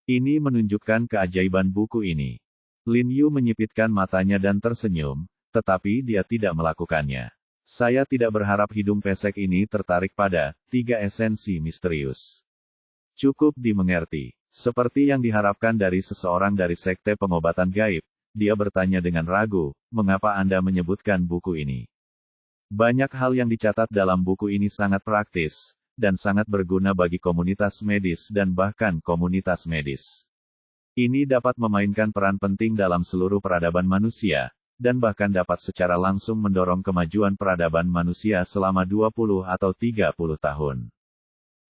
Ini menunjukkan keajaiban buku ini. Lin Yu menyipitkan matanya dan tersenyum, tetapi dia tidak melakukannya. Saya tidak berharap hidung pesek ini tertarik pada 3 esensi misterius. Cukup dimengerti. Seperti yang diharapkan dari seseorang dari sekte pengobatan gaib, dia bertanya dengan ragu, mengapa Anda menyebutkan buku ini? Banyak hal yang dicatat dalam buku ini sangat praktis, dan sangat berguna bagi komunitas medis dan bahkan komunitas medis. Ini dapat memainkan peran penting dalam seluruh peradaban manusia, dan bahkan dapat secara langsung mendorong kemajuan peradaban manusia selama 20 atau 30 tahun.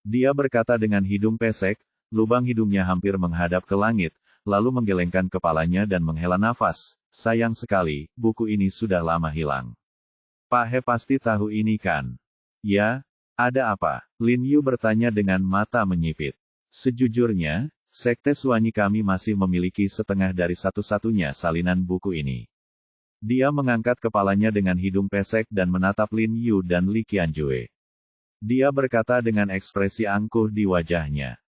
Dia berkata dengan hidung pesek, lubang hidungnya hampir menghadap ke langit, lalu menggelengkan kepalanya dan menghela nafas. Sayang sekali, buku ini sudah lama hilang. Pak He pasti tahu ini kan? Ya, ada apa? Lin Yu bertanya dengan mata menyipit. Sejujurnya, sekte Suanyi kami masih memiliki setengah dari satu-satunya salinan buku ini. Dia mengangkat kepalanya dengan hidung pesek dan menatap Lin Yu dan Li Qianjue. Dia berkata dengan ekspresi angkuh di wajahnya.